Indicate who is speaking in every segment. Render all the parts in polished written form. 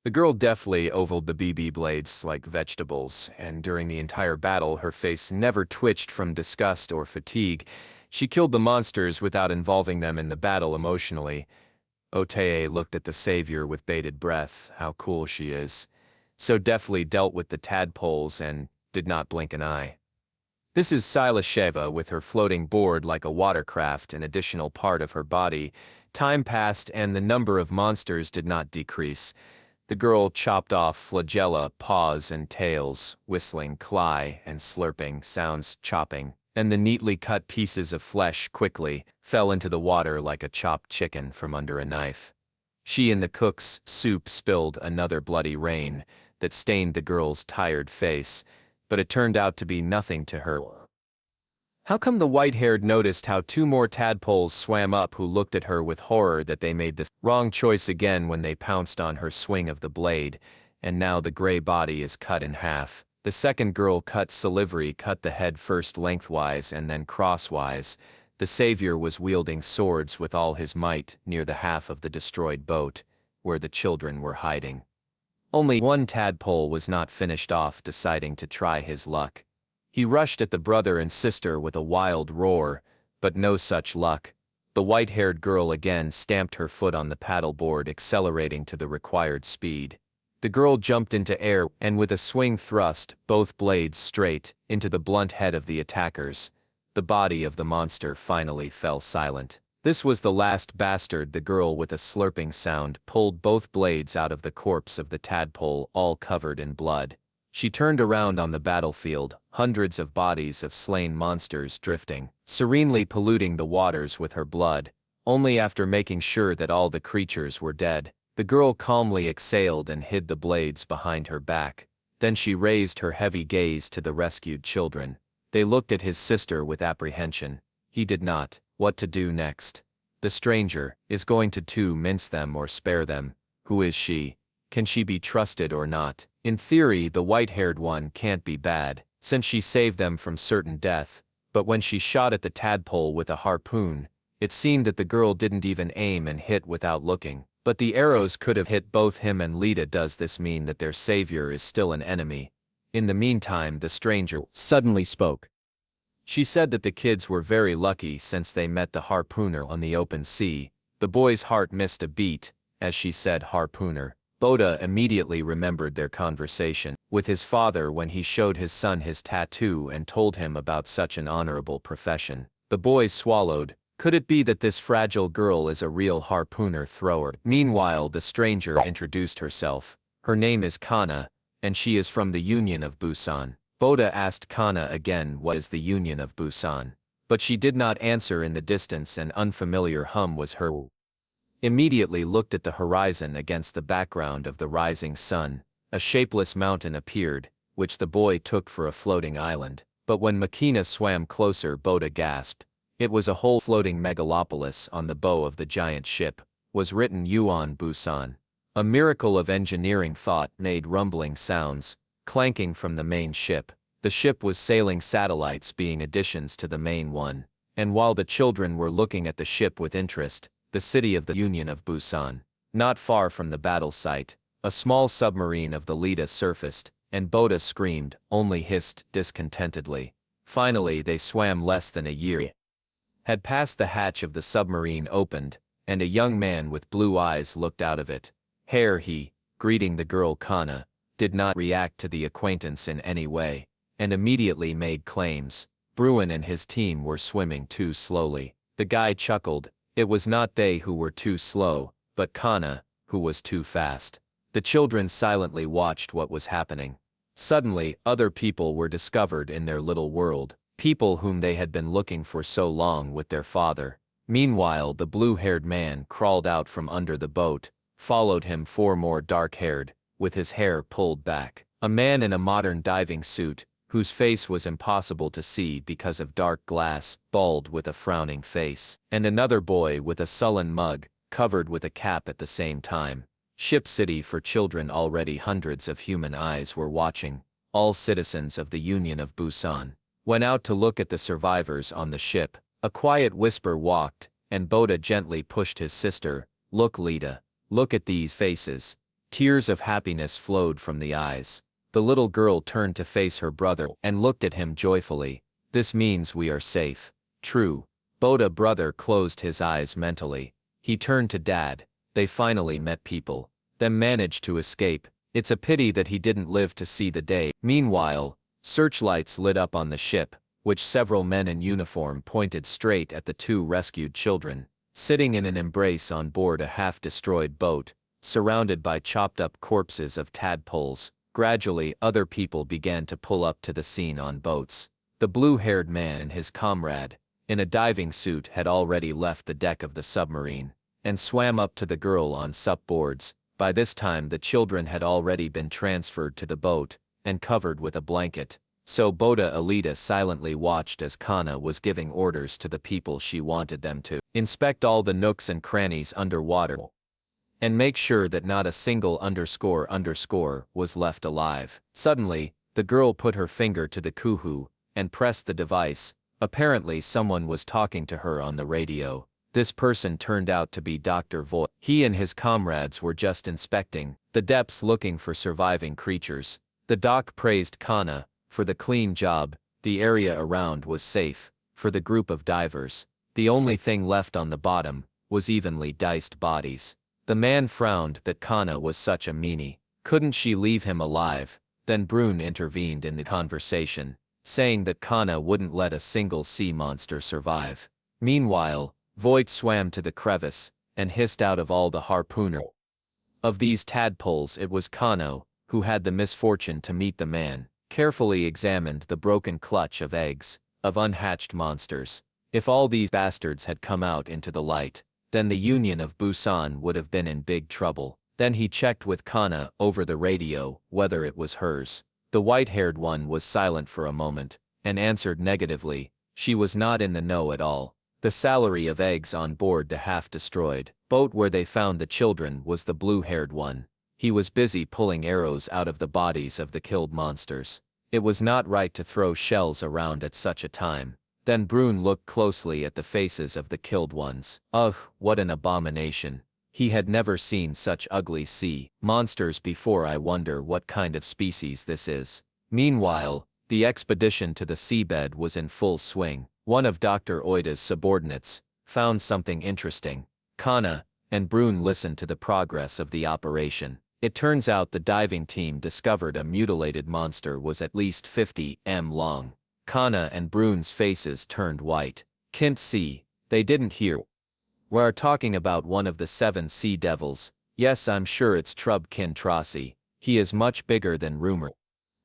Speaker 1: The girl deftly ovaled the BB blades like vegetables, and during the entire battle her face never twitched from disgust or fatigue. She killed the monsters without involving them in the battle emotionally. Oteye looked at the savior with bated breath. How cool she is. So deftly dealt with the tadpoles and did not blink an eye. This is Silasheva with her floating board like a watercraft, an additional part of her body. Time passed and the number of monsters did not decrease. The girl chopped off flagella, paws and tails, whistling cly and slurping sounds chopping, and the neatly cut pieces of flesh quickly fell into the water like a chopped chicken from under a knife. She and the cook's soup spilled another bloody rain that stained the girl's tired face, but it turned out to be nothing to her. How come the white-haired noticed how two more tadpoles swam up who looked at her with horror that they made the wrong choice again when they pounced on her swing of the blade, and now the gray body is cut in half. The second girl cut salivary cut the head first lengthwise and then crosswise. The savior was wielding swords with all his might near the half of the destroyed boat, where the children were hiding. Only one tadpole was not finished off, deciding to try his luck. He rushed at the brother and sister with a wild roar, but no such luck. The white-haired girl again stamped her foot on the paddleboard, accelerating to the required speed. The girl jumped into air and with a swing thrust both blades straight into the blunt head of the attackers. The body of the monster finally fell silent. This was the last bastard. The girl with a slurping sound pulled both blades out of the corpse of the tadpole, all covered in blood. She turned around on the battlefield, hundreds of bodies of slain monsters drifting, serenely polluting the waters with her blood. Only after making sure that all the creatures were dead, the girl calmly exhaled and hid the blades behind her back. Then she raised her heavy gaze to the rescued children. They looked at his sister with apprehension. He did not. What to do next? The stranger is going to mince them or spare them. Who is she? Can she be trusted or not? In theory, the white-haired one can't be bad, since she saved them from certain death, but when she shot at the tadpole with a harpoon, it seemed that the girl didn't even aim and hit without looking. But the arrows could have hit both him and Lita. Does this mean that their savior is still an enemy? In the meantime, the stranger suddenly spoke. She said that the kids were very lucky since they met the harpooner on the open sea. The boy's heart missed a beat as she said harpooner. Boda immediately remembered their conversation with his father when he showed his son his tattoo and told him about such an honorable profession. The boy swallowed. Could it be that this fragile girl is a real harpooner thrower? Meanwhile, the stranger introduced herself. Her name is Kana, and she is from the Union of Busan. Boda asked Kana again what is the Union of Busan, but she did not answer. In the distance an unfamiliar hum was heard. Immediately looked at the horizon against the background of the rising sun. A shapeless mountain appeared, which the boy took for a floating island. But when Makina swam closer, Boda gasped. It was a whole floating megalopolis. On the bow of the giant ship was written Yuan Busan. A miracle of engineering thought made rumbling sounds, clanking from the main ship. The ship was sailing, satellites being additions to the main one. And while the children were looking at the ship with interest, the city of the Union of Busan, not far from the battle site, a small submarine of the Lita surfaced, and Boda screamed, only hissed discontentedly. Finally they swam. Less than a year had passed. The hatch of the submarine opened, and a young man with blue eyes looked out of it. He, greeting the girl Kana, did not react to the acquaintance in any way, and immediately made claims. Bruin and his team were swimming too slowly. The guy chuckled. It was not they who were too slow, but Kana, who was too fast. The children silently watched what was happening. Suddenly, other people were discovered in their little world, people whom they had been looking for so long with their father. Meanwhile, the blue-haired man crawled out from under the boat, followed him four more dark-haired, with his hair pulled back. A man in a modern diving suit, whose face was impossible to see because of dark glass, bald with a frowning face, and another boy with a sullen mug, covered with a cap at the same time. Ship City for children. Already hundreds of human eyes were watching. All citizens of the Union of Busan went out to look at the survivors on the ship. A quiet whisper walked, and Boda gently pushed his sister. Look, Lita. Look at these faces. Tears of happiness flowed from the eyes. The little girl turned to face her brother and looked at him joyfully. This means we are safe. True. Boda brother closed his eyes mentally. He turned to Dad. They finally met people. Them managed to escape. It's a pity that he didn't live to see the day. Meanwhile, searchlights lit up on the ship, which several men in uniform pointed straight at the two rescued children, sitting in an embrace on board a half-destroyed boat, surrounded by chopped-up corpses of tadpoles. Gradually, other people began to pull up to the scene on boats. The blue-haired man and his comrade, in a diving suit, had already left the deck of the submarine and swam up to the girl on sup boards. By this time the children had already been transferred to the boat and covered with a blanket, so Boda Aelith silently watched as Kana was giving orders to the people she wanted them to inspect all the nooks and crannies underwater and make sure that not a single __ was left alive. Suddenly, the girl put her finger to the kuhu and pressed the device. Apparently someone was talking to her on the radio. This person turned out to be Dr. Voigt. He and his comrades were just inspecting the depths looking for surviving creatures. The doc praised Kana for the clean job. The area around was safe for the group of divers. The only thing left on the bottom was evenly diced bodies. The man frowned that Kana was such a meanie. Couldn't she leave him alive? Then Brune intervened in the conversation, saying that Kana wouldn't let a single sea monster survive. Meanwhile, Voigt swam to the crevice and hissed out of all the harpooner of these tadpoles it was Kano who had the misfortune to meet the man, carefully examined the broken clutch of eggs of unhatched monsters. If all these bastards had come out into the light, then the Union of Busan would have been in big trouble. Then he checked with Kana over the radio whether it was hers. The white-haired one was silent for a moment and answered negatively. She was not in the know at all. The salary of eggs on board the half-destroyed boat where they found the children was the blue-haired one. He was busy pulling arrows out of the bodies of the killed monsters. It was not right to throw shells around at such a time. Then Brune looked closely at the faces of the killed ones. Ugh, what an abomination. He had never seen such ugly sea monsters before. I wonder what kind of species this is. Meanwhile, the expedition to the seabed was in full swing. One of Dr. Oida's subordinates found something interesting. Kana and Brune listened to the progress of the operation. It turns out the diving team discovered a mutilated monster was at least 50 m long. Kana and Brune's faces turned white. Can't see. They didn't hear. We're talking about one of the 7 sea devils. Yes, I'm sure it's Trub Kintrasi. He is much bigger than rumor.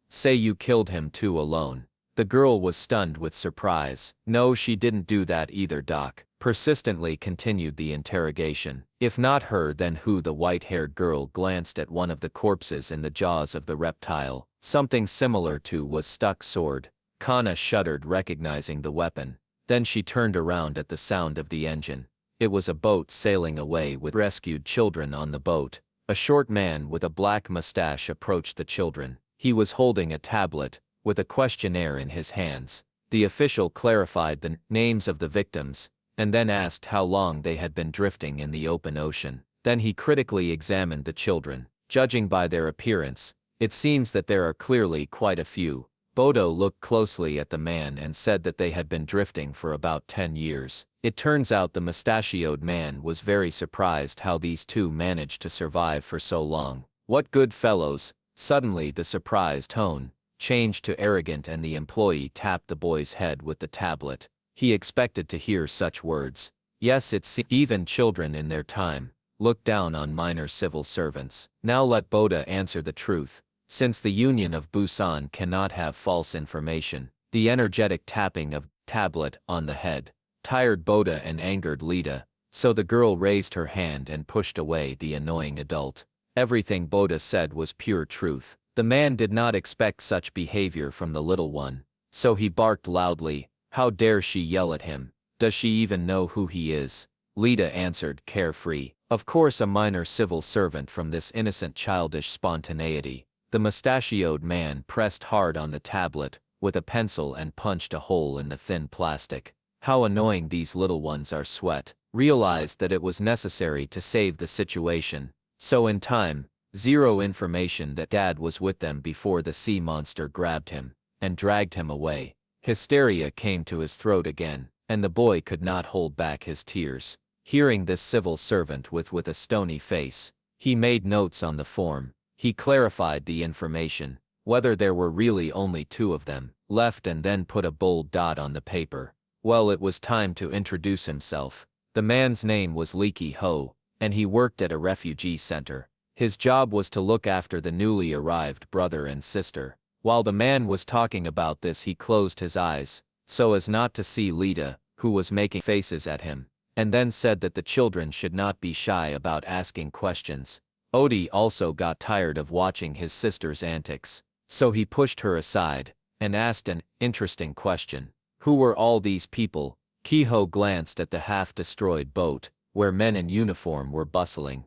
Speaker 1: Say you killed him too alone. The girl was stunned with surprise. No, she didn't do that either, Doc. Persistently continued the interrogation. If not her, then who? The white-haired girl glanced at one of the corpses in the jaws of the reptile. Something similar to was stuck sword. Kana shuddered, recognizing the weapon. Then she turned around at the sound of the engine. It was a boat sailing away with rescued children on the boat. A short man with a black mustache approached the children. He was holding a tablet with a questionnaire in his hands. The official clarified the names of the victims and then asked how long they had been drifting in the open ocean. Then he critically examined the children. Judging by their appearance, it seems that there are clearly quite a few. Bodo looked closely at the man and said that they had been drifting for about 10 years. It turns out the mustachioed man was very surprised how these two managed to survive for so long. What good fellows. Suddenly the surprised tone changed to arrogant and the employee tapped the boy's head with the tablet. He expected to hear such words. Yes, it's even children in their time look down on minor civil servants. Now let Boda answer the truth. Since the Union of Busan cannot have false information, the energetic tapping of tablet on the head tired Boda and angered Lita, so the girl raised her hand and pushed away the annoying adult. Everything Boda said was pure truth. The man did not expect such behavior from the little one, so he barked loudly. How dare she yell at him? Does she even know who he is? Lita answered carefree. Of course, a minor civil servant. From this innocent childish spontaneity, the mustachioed man pressed hard on the tablet with a pencil and punched a hole in the thin plastic. How annoying these little ones are. Sweat realized that it was necessary to save the situation, so in time,
Speaker 2: Zero information that Dad was with them before the sea monster grabbed him and dragged him away. Hysteria came to his throat again, and the boy could not hold back his tears. Hearing this civil servant with a stony face, he made notes on the form. He clarified the information, whether there were really only 2 of them left, and then put a bold dot on the paper. Well, it was time to introduce himself. The man's name was Leaky Ho, and he worked at a refugee center. His job was to look after the newly arrived brother and sister. While the man was talking about this, he closed his eyes, so as not to see Lita, who was making faces at him, and then said that the children should not be shy about asking questions. Odie also got tired of watching his sister's antics, so he pushed her aside and asked an interesting question. Who were all these people? Kehoe glanced at the half-destroyed boat, where men in uniform were bustling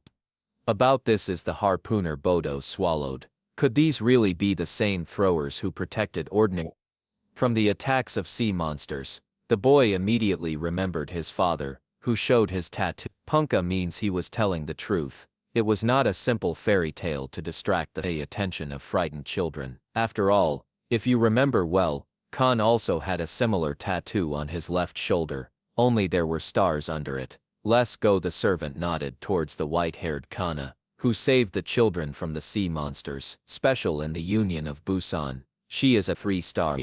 Speaker 2: about. This is the harpooner Bodo swallowed. Could these really be the same throwers who protected Ordning from the attacks of sea monsters? The boy immediately remembered his father, who showed his tattoo. Punka means he was telling the truth. It was not a simple fairy tale to distract the attention of frightened children. After all, if you remember well, Khan also had a similar tattoo on his left shoulder, only there were stars under it. Let's go. The servant nodded towards the white-haired Kana, who saved the children from the sea monsters. Special in the Union of Busan. She is a 3-star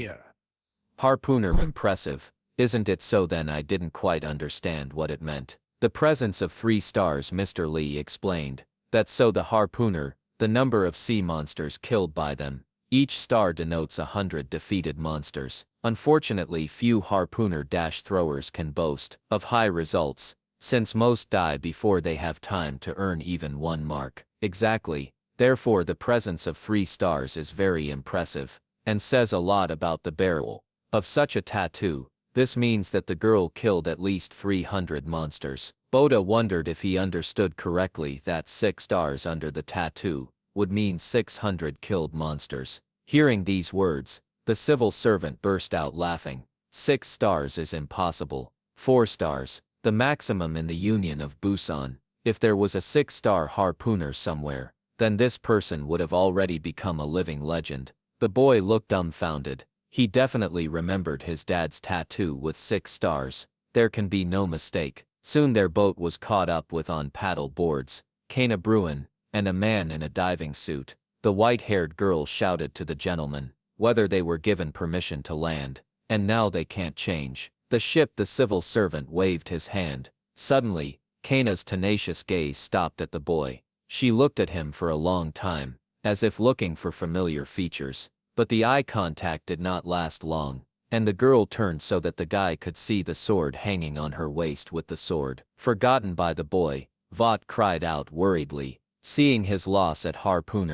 Speaker 2: harpooner. Impressive, isn't it? So then I didn't quite understand what it meant. The presence of 3 stars, Mr. Lee explained. That's so the harpooner, the number of sea monsters killed by them. Each star denotes 100 defeated monsters. Unfortunately, few harpooner-throwers can boast of high results, since most die before they have time to earn even 1 mark. Exactly. Therefore the presence of 3 stars is very impressive, and says a lot about the bearer of such a tattoo. This means that the girl killed at least 300 monsters. Boda wondered if he understood correctly that 6 stars under the tattoo would mean 600 killed monsters. Hearing these words, the civil servant burst out laughing. 6 stars is impossible. 4 stars, the maximum in the Union of Busan. If there was a 6-star harpooner somewhere, then this person would have already become a living legend. The boy looked dumbfounded. He definitely remembered his dad's tattoo with 6 stars. There can be no mistake. Soon their boat was caught up with on paddle boards, Kana Bruin, and a man in a diving suit. The white-haired girl shouted to the gentlemen whether they were given permission to land, and now they can't change the ship. The civil servant waved his hand. Suddenly, Kana's tenacious gaze stopped at the boy. She looked at him for a long time, as if looking for familiar features, but the eye contact did not last long, and the girl turned so that the guy could see the sword hanging on her waist. With the sword forgotten by the boy, Vought cried out worriedly, seeing his loss at harpoon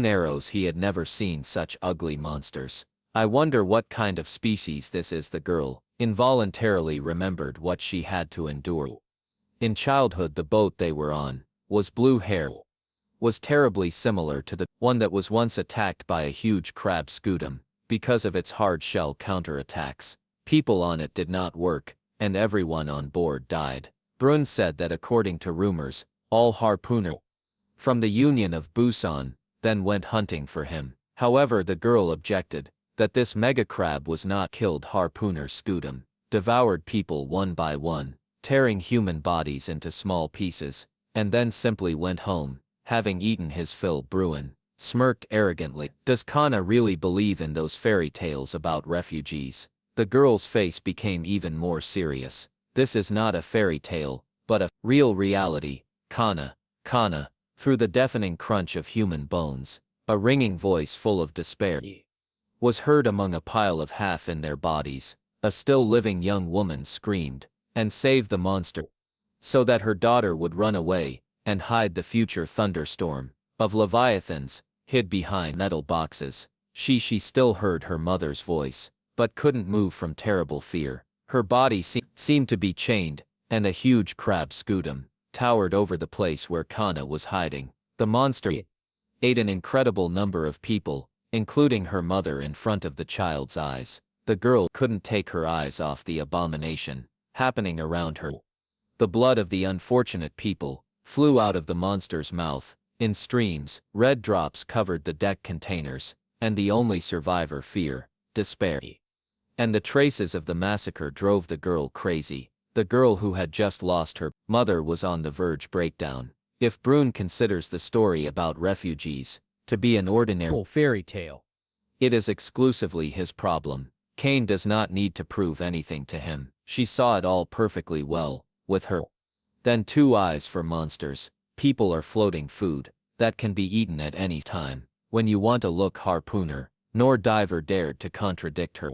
Speaker 2: arrows. He had never seen such ugly monsters. I wonder what kind of species this is. The girl involuntarily remembered what she had to endure in childhood. The boat they were on was blue hair, was terribly similar to the one that was once attacked by a huge crab scutum. Because of its hard shell counterattacks, people on it did not work, and everyone on board died. Brun said that according to rumors, all harpooner from the Union of Busan then went hunting for him. However, the girl objected that this mega crab was not killed. Harpooner scutum devoured people one by one, tearing human bodies into small pieces, and then simply went home, having eaten his fill. Bruin smirked arrogantly. Does Kana really believe in those fairy tales about refugees? The girl's face became even more serious. This is not a fairy tale, but a real reality. Kana. Through the deafening crunch of human bones, a ringing voice full of despair was heard among a pile of half in their bodies. A still living young woman screamed and saved the monster so that her daughter would run away and hide. The future thunderstorm of leviathans hid behind metal boxes. She still heard her mother's voice, but couldn't move from terrible fear. Her body seemed to be chained, and a huge crab scutum towered over the place where Kana was hiding. The monster ate an incredible number of people, including her mother, in front of the child's eyes. The girl couldn't take her eyes off the abomination happening around her. The blood of the unfortunate people flew out of the monster's mouth In streams, red drops covered the deck containers, and the only survivor fear, despair. And the traces of the massacre drove the girl crazy. The girl who had just lost her mother was on the verge breakdown. If Brune considers the story about refugees to be an ordinary
Speaker 3: fairy tale,
Speaker 2: it is exclusively his problem. Cain does not need to prove anything to him. She saw it all perfectly well, with her. Then 2 eyes for monsters. People are floating food that can be eaten at any time. When you want to look harpooner, nor diver dared to contradict her.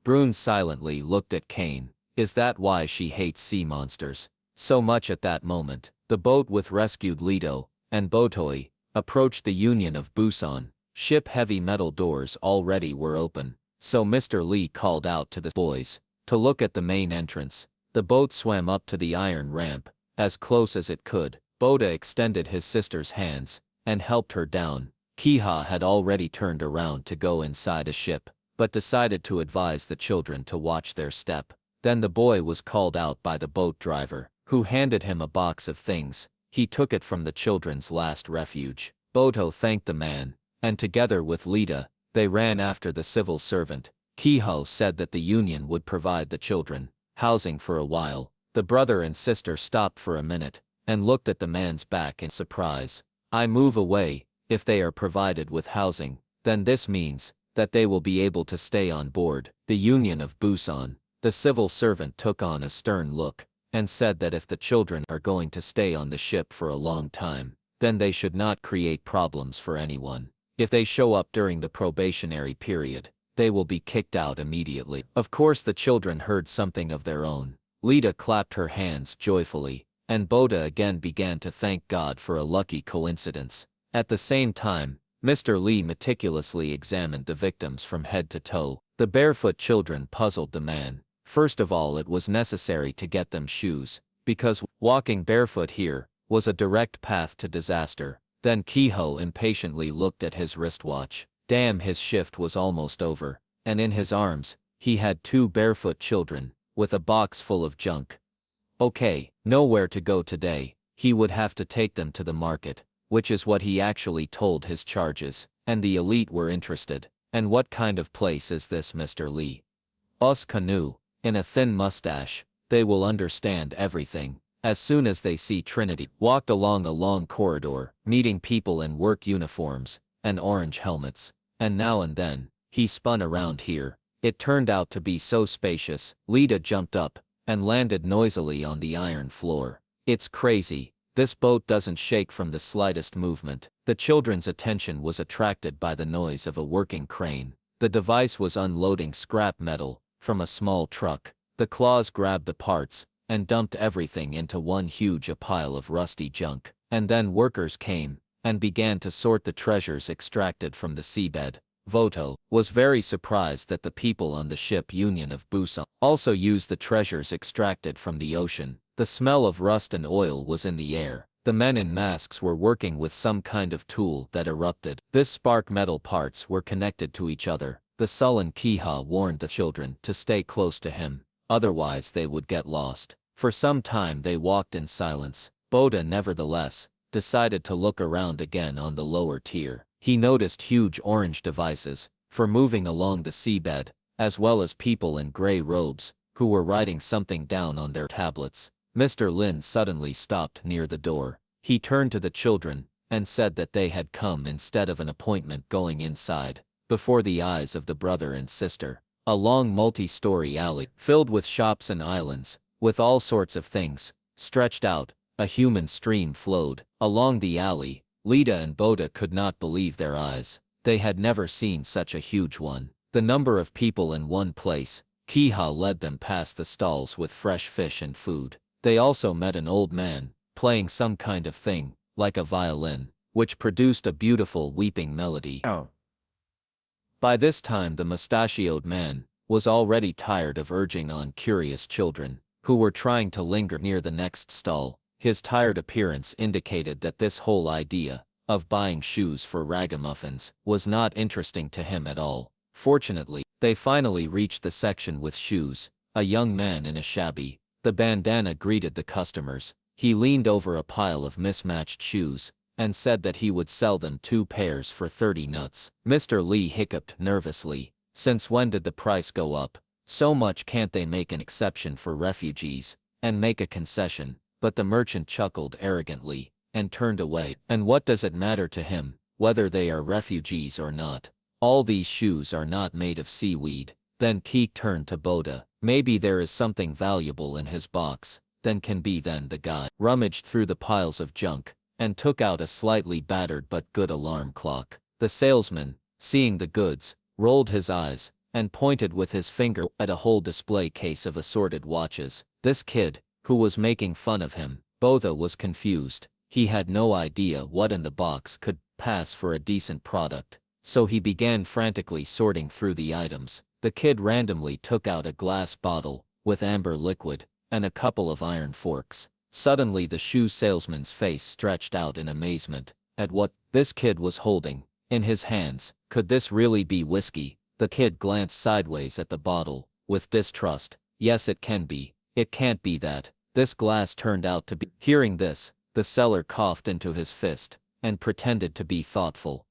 Speaker 2: Brune silently looked at Cain. Is that why she hates sea monsters so much at that moment? The boat with rescued Leto and Botoi approached the Union of Busan. Ship heavy metal doors already were open, so Mr. Lee called out to the boys to look at the main entrance. The boat swam up to the iron ramp, as close as it could. Boda extended his sister's hands and helped her down. Kiha had already turned around to go inside a ship, but decided to advise the children to watch their step. Then the boy was called out by the boat driver, who handed him a box of things. He took it from the children's last refuge. Boto thanked the man, and together with Lita, they ran after the civil servant. Kiho said that the union would provide the children housing for a while. The brother and sister stopped for a minute, and looked at the man's back in surprise. I move away. If they are provided with housing, then this means that they will be able to stay on board the Union of Busan. The civil servant took on a stern look, and said that if the children are going to stay on the ship for a long time, then they should not create problems for anyone. If they show up during the probationary period, they will be kicked out immediately. Of course the children heard something of their own. Lita clapped her hands joyfully, and Boda again began to thank God for a lucky coincidence. At the same time, Mr. Lee meticulously examined the victims from head to toe. The barefoot children puzzled the man. First of all, it was necessary to get them shoes, because walking barefoot here was a direct path to disaster. Then Kiho impatiently looked at his wristwatch. Damn, his shift was almost over, and in his arms, he had 2 barefoot children, with a box full of junk. Okay, nowhere to go today. He would have to take them to the market, which is what he actually told his charges, and the elite were interested. And what kind of place is this, Mr. Lee? Us Canoe, in a thin mustache. They will understand everything. As soon as they see Trinity, walked along a long corridor, meeting people in work uniforms and orange helmets, and now and then, he spun around here. It turned out to be so spacious. Lita jumped up and landed noisily on the iron floor. It's crazy. This boat doesn't shake from the slightest movement. The children's attention was attracted by the noise of a working crane. The device was unloading scrap metal from a small truck. The claws grabbed the parts and dumped everything into one huge pile of rusty junk. And then workers came and began to sort the treasures extracted from the seabed. Voto was very surprised that the people on the ship Union of Busan also used the treasures extracted from the ocean. The smell of rust and oil was in the air. The men in masks were working with some kind of tool that erupted. This spark metal parts were connected to each other. The sullen Kiha warned the children to stay close to him, otherwise they would get lost. For some time they walked in silence. Boda nevertheless decided to look around again on the lower tier. He noticed huge orange devices for moving along the seabed, as well as people in gray robes who were writing something down on their tablets. Mr. Lin suddenly stopped near the door. He turned to the children and said that they had come instead of an appointment going inside. Before the eyes of the brother and sister, a long multi-story alley filled with shops and islands, with all sorts of things, stretched out. A human stream flowed along the alley. Lita and Boda could not believe their eyes. They had never seen such a huge one. The number of people in one place. Kiha led them past the stalls with fresh fish and food. They also met an old man, playing some kind of thing, like a violin, which produced a beautiful weeping melody. By this time the mustachioed man was already tired of urging on curious children, who were trying to linger near the next stall. His tired appearance indicated that this whole idea of buying shoes for ragamuffins was not interesting to him at all. Fortunately, they finally reached the section with shoes. A young man in a shabby bandana greeted the customers. He leaned over a pile of mismatched shoes and said that he would sell them 2 pairs for 30 nuts. Mr. Lee hiccuped nervously. Since when did the price go up? So much can't they make an exception for refugees, and make a concession? But the merchant chuckled arrogantly, and turned away. And what does it matter to him, whether they are refugees or not? All these shoes are not made of seaweed. Then Keek turned to Boda. Maybe there is something valuable in his box. Then the guy rummaged through the piles of junk, and took out a slightly battered but good alarm clock. The salesman, seeing the goods, rolled his eyes, and pointed with his finger at a whole display case of assorted watches. This kid, who was making fun of him, Boda was confused. He had no idea what in the box could pass for a decent product, so he began frantically sorting through the items. The kid randomly took out a glass bottle, with amber liquid, and a couple of iron forks. Suddenly the shoe salesman's face stretched out in amazement at what this kid was holding in his hands. Could this really be whiskey? The kid glanced sideways at the bottle, with distrust. Yes, it can be. It can't be that. This glass turned out to be. Hearing this, the seller coughed into his fist, and pretended to be thoughtful.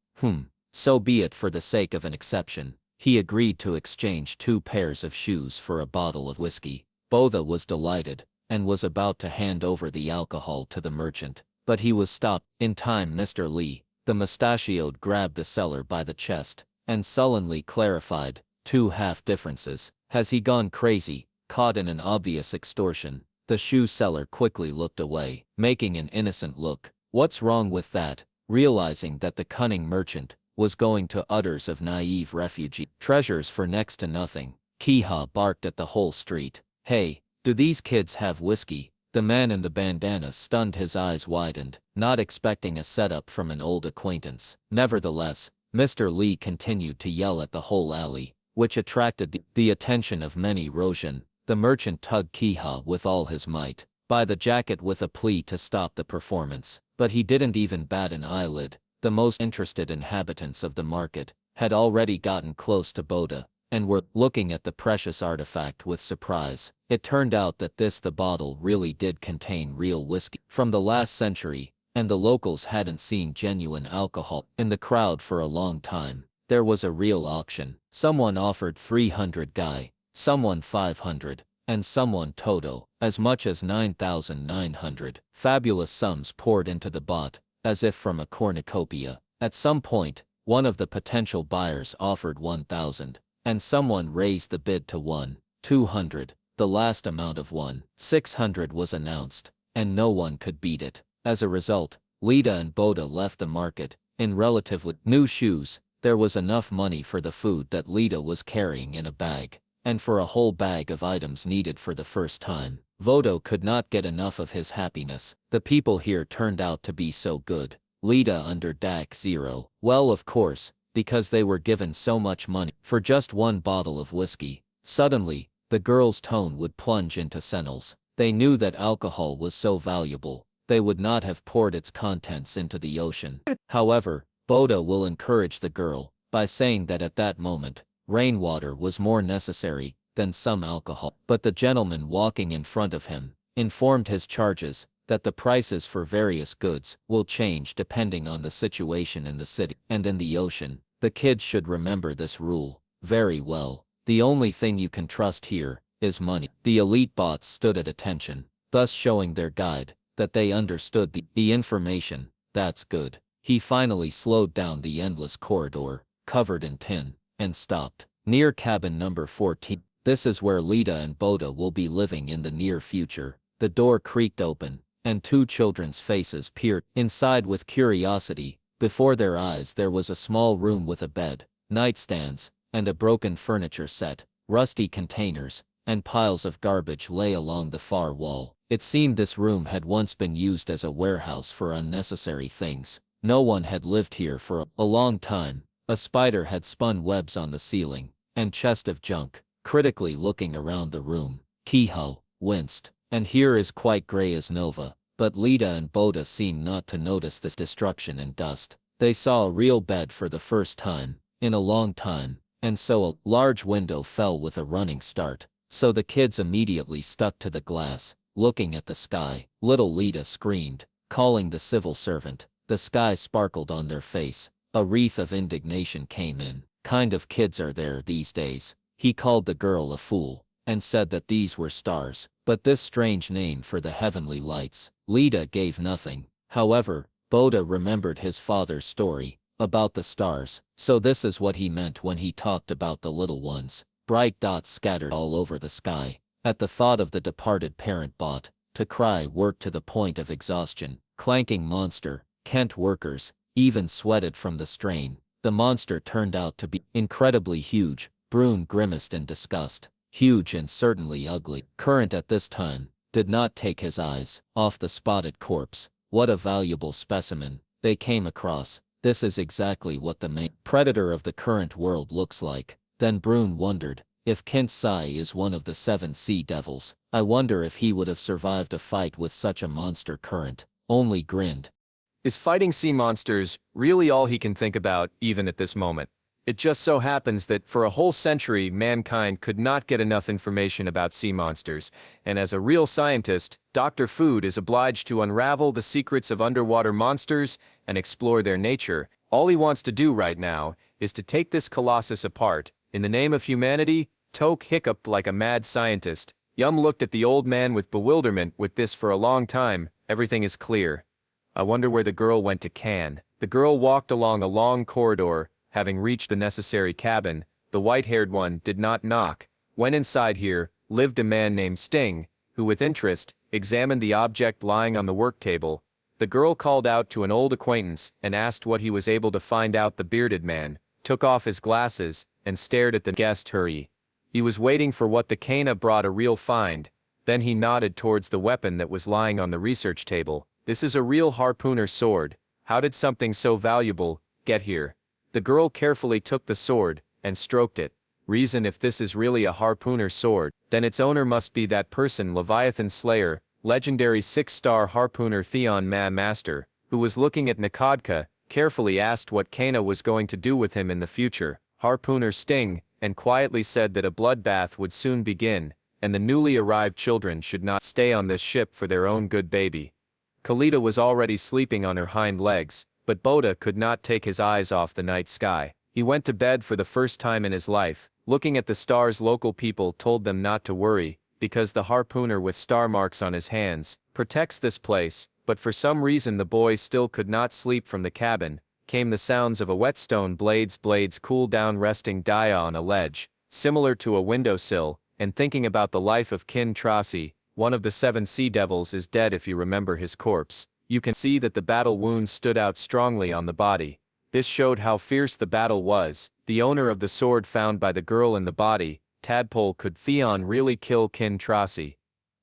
Speaker 2: So be it. For the sake of an exception, he agreed to exchange 2 pairs of shoes for a bottle of whiskey. Boda was delighted, and was about to hand over the alcohol to the merchant, but he was stopped. In time, Mr. Lee, the mustachioed, grabbed the seller by the chest, and sullenly clarified, 2 half differences. Has he gone crazy? Caught in an obvious extortion, the shoe seller quickly looked away, making an innocent look. What's wrong with that? Realizing that the cunning merchant was going to utters of naive refugee treasures for next to nothing, Keehaw barked at the whole street. Hey, do these kids have whiskey? The man in the bandana stunned. His eyes widened, not expecting a setup from an old acquaintance. Nevertheless, Mr. Lee continued to yell at the whole alley, which attracted the attention of many Roshan. The merchant tugged Keehaw with all his might by the jacket with a plea to stop the performance, but he didn't even bat an eyelid. The most interested inhabitants of the market had already gotten close to Boda, and were looking at the precious artifact with surprise. It turned out that the bottle really did contain real whiskey from the last century, and the locals hadn't seen genuine alcohol in the crowd for a long time. There was a real auction. Someone offered 300 Gai, someone 500, and someone Toto, as much as 9,900. Fabulous sums poured into the bot, as if from a cornucopia. At some point, one of the potential buyers offered 1,000, and someone raised the bid to 1,200. The last amount of 1,600 was announced, and no one could beat it. As a result, Lita and Boda left the market in relatively new shoes. There was enough money for the food that Lita was carrying in a bag, and for a whole bag of items needed for the first time. Vodo could not get enough of his happiness. The people here turned out to be so good. Lita under DAC 0. Well, of course, because they were given so much money for just 1 bottle of whiskey. Suddenly, the girls' tone would plunge into senils. They knew that alcohol was so valuable, they would not have poured its contents into the ocean. However, Boda will encourage the girl by saying that at that moment, rainwater was more necessary than some alcohol. But the gentleman walking in front of him informed his charges that the prices for various goods will change depending on the situation in the city and in the ocean. The kids should remember this rule very well. The only thing you can trust here is money. The elite bots stood at attention, thus showing their guide that they understood the information. That's good. He finally slowed down the endless corridor, covered in tin, and stopped near cabin number 14. This is where Lita and Boda will be living in the near future. The door creaked open, and 2 children's faces peered inside with curiosity. Before their eyes there was a small room with a bed, nightstands, and a broken furniture set. Rusty containers and piles of garbage lay along the far wall. It seemed this room had once been used as a warehouse for unnecessary things. No one had lived here for a long time. A spider had spun webs on the ceiling, and chest of junk. Critically looking around the room, Kehoe winced. And here is quite grey as Nova. But Lita and Boda seemed not to notice this destruction and dust. They saw a real bed for the first time in a long time, and so a large window fell with a running start. So the kids immediately stuck to the glass, looking at the sky. Little Lita screamed, calling the civil servant. The sky sparkled on their face. A wreath of indignation came in. Kind of kids are there these days? He called the girl a fool, and said that these were stars. But this strange name for the heavenly lights. Lita gave nothing. However, Boda remembered his father's story about the stars, so this is what he meant when he talked about the little ones. Bright dots scattered all over the sky. At the thought of the departed parent bought, to cry worked to the point of exhaustion. Clanking monster, Kent workers, even sweated from the strain. The monster turned out to be incredibly huge. Brune grimaced in disgust. Huge and certainly ugly. Current at this time did not take his eyes off the spotted corpse. What a valuable specimen they came across. This is exactly what the main predator of the current world looks like. Then Brune wondered, if Kent Sai is one of the 7 sea devils, I wonder if he would have survived a fight with such a monster. Current only grinned.
Speaker 1: Is fighting sea monsters really all he can think about, even at this moment? It just so happens that for a whole century mankind could not get enough information about sea monsters, and as a real scientist, Dr. Food is obliged to unravel the secrets of underwater monsters and explore their nature. All he wants to do right now is to take this colossus apart. In the name of humanity, Toke hiccuped like a mad scientist. Yum looked at the old man with bewilderment. With this for a long time, everything is clear. I wonder where the girl went to can. The girl walked along a long corridor. Having reached the necessary cabin, the white-haired one did not knock. When inside here, lived a man named Sting, who with interest, examined the object lying on the work table. The girl called out to an old acquaintance and asked what he was able to find out. The bearded man took off his glasses and stared at the guest. He was waiting for what the Kana brought, a real find. Then he nodded towards the weapon that was lying on the research table. This is a real harpooner sword. How did something so valuable get here? The girl carefully took the sword and stroked it. Reason, if this is really a harpooner sword, then its owner must be that person, Leviathan Slayer, legendary 6-star harpooner Theon Master, who was looking at Nakodka, carefully asked what Kana was going to do with him in the future. Harpooner Sting, and quietly said that a bloodbath would soon begin, and the newly arrived children should not stay on this ship for their own good. Baby Kalita was already sleeping on her hind legs, but Boda could not take his eyes off the night sky. He went to bed for the first time in his life, looking at the stars. Local people told them not to worry, because the harpooner with star marks on his hands protects this place, but for some reason the boy still could not sleep. From the cabin came the sounds of a whetstone blades cool down, resting Dia on a ledge, similar to a windowsill, and thinking about the life of Kin Trasi. One of the 7 sea devils is dead. If you remember his corpse, you can see that the battle wounds stood out strongly on the body. This showed how fierce the battle was. The owner of the sword found by the girl in the body, Tadpole. Could Theon really kill Kin Trasi?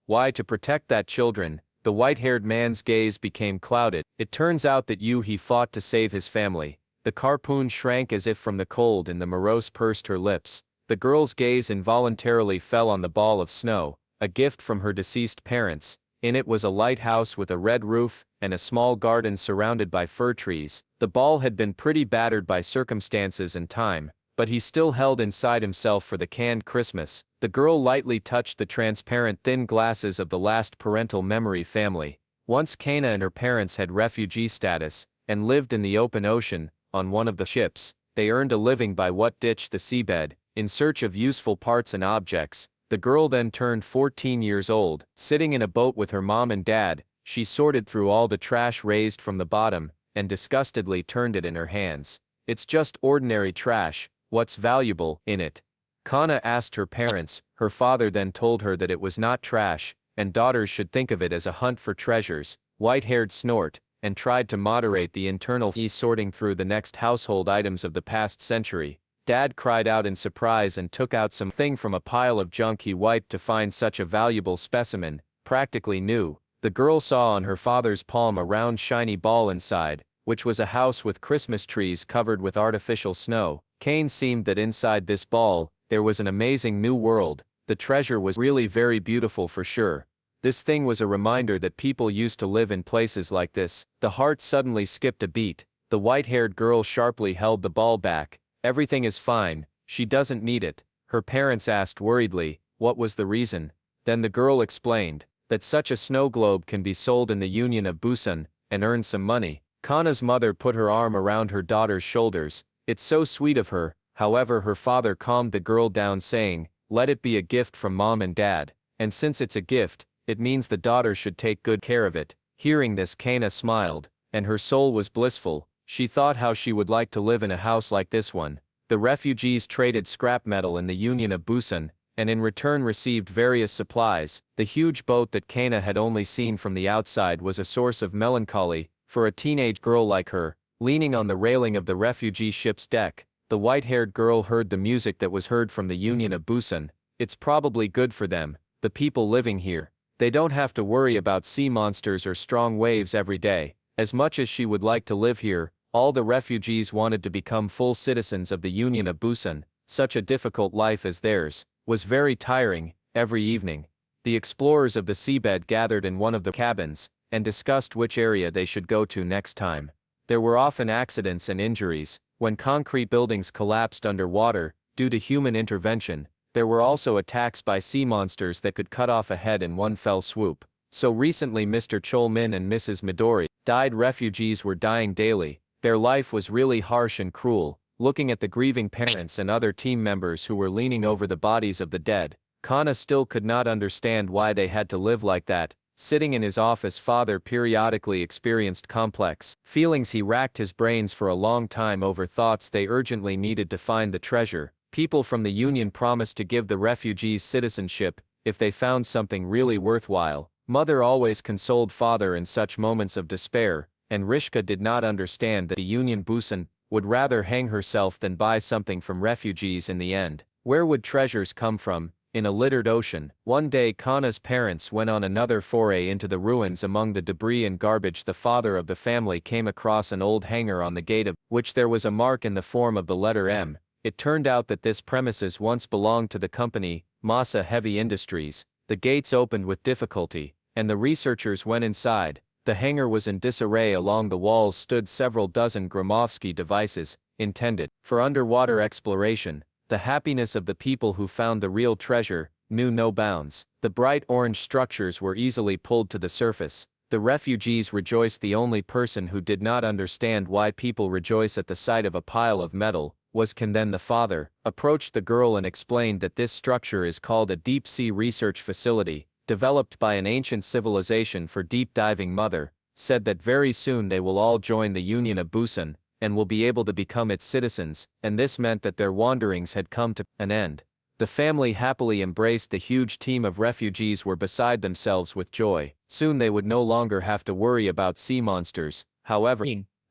Speaker 1: Why? To protect that children. The white-haired man's gaze became clouded. It turns out that he fought to save his family. The harpoon shrank as if from the cold, and the morose pursed her lips. The girl's gaze involuntarily fell on the ball of snow, a gift from her deceased parents. In it was a lighthouse with a red roof, and a small garden surrounded by fir trees. The ball had been pretty battered by circumstances and time, but he still held inside himself for the canned Christmas. The girl lightly touched the transparent thin glasses of the last parental memory family. Once Kana and her parents had refugee status, and lived in the open ocean, on one of the ships. They earned a living by what ditched the seabed, in search of useful parts and objects. The girl then turned 14 years old. Sitting in a boat with her mom and dad, she sorted through all the trash raised from the bottom, and disgustedly turned it in her hands. It's just ordinary trash. What's valuable in it? Kana asked her parents. Her father then told her that it was not trash, and daughters should think of it as a hunt for treasures. White-haired snort, and tried to moderate the internal sorting through the next household items of the past century. Dad cried out in surprise and took out something from a pile of junk he wiped to find such a valuable specimen, practically new. The girl saw on her father's palm a round shiny ball inside, which was a house with Christmas trees covered with artificial snow. Kane seemed that inside this ball, there was an amazing new world. The treasure was really very beautiful for sure. This thing was a reminder that people used to live in places like this. The heart suddenly skipped a beat. The white-haired girl sharply held the ball back. Everything is fine, she doesn't need it. Her parents asked worriedly, what was the reason? Then the girl explained that such a snow globe can be sold in the Union of Busan and earn some money. Kana's mother put her arm around her daughter's shoulders. It's so sweet of her. However, her father calmed the girl down, saying, "Let it be a gift from mom and dad, and since it's a gift, it means the daughter should take good care of it." Hearing this, Kana smiled, and her soul was blissful. She thought how she would like to live in a house like this one. The refugees traded scrap metal in the Union of Busan, and in return received various supplies. The huge boat that Kana had only seen from the outside was a source of melancholy for a teenage girl like her. Leaning on the railing of the refugee ship's deck, the white-haired girl heard the music that was heard from the Union of Busan. It's probably good for them, the people living here. They don't have to worry about sea monsters or strong waves every day. As much as she would like to live here, all the refugees wanted to become full citizens of the Union of Busan. Such a difficult life as theirs was very tiring. Every evening, the explorers of the seabed gathered in one of the cabins and discussed which area they should go to next time. There were often accidents and injuries. When concrete buildings collapsed underwater due to human intervention, there were also attacks by sea monsters that could cut off a head in one fell swoop. So recently Mr. Cholmin and Mrs. Midori died. Refugees were dying daily. Their life was really harsh and cruel. Looking at the grieving parents and other team members who were leaning over the bodies of the dead, Kana still could not understand why they had to live like that. Sitting in his office, father periodically experienced complex feelings. He racked his brains for a long time over thoughts. They urgently needed to find the treasure. People from the Union promised to give the refugees citizenship if they found something really worthwhile. Mother always consoled father in such moments of despair, and Rishka did not understand that the Union Busan would rather hang herself than buy something from refugees in the end. Where would treasures come from? In a littered ocean. One day Kana's parents went on another foray into the ruins. Among the debris and garbage, the father of the family came across an old hangar on the gate of which there was a mark in the form of the letter M. It turned out that this premises once belonged to the company, Masa Heavy Industries. The gates opened with difficulty, and the researchers went inside. The hangar was in disarray. Along the walls stood several dozen Gromowski devices, intended for underwater exploration. The happiness of the people who found the real treasure knew no bounds. The bright orange structures were easily pulled to the surface. The refugees rejoiced. The only person who did not understand why people rejoice at the sight of a pile of metal was Ken. Then the father approached the girl and explained that this structure is called a deep-sea research facility, developed by an ancient civilization for deep diving. Mother said that very soon they will all join the Union of Busan and will be able to become its citizens, and this meant that their wanderings had come to an end. The family happily embraced the huge team of refugees were beside themselves with joy. Soon they would no longer have to worry about sea monsters. However,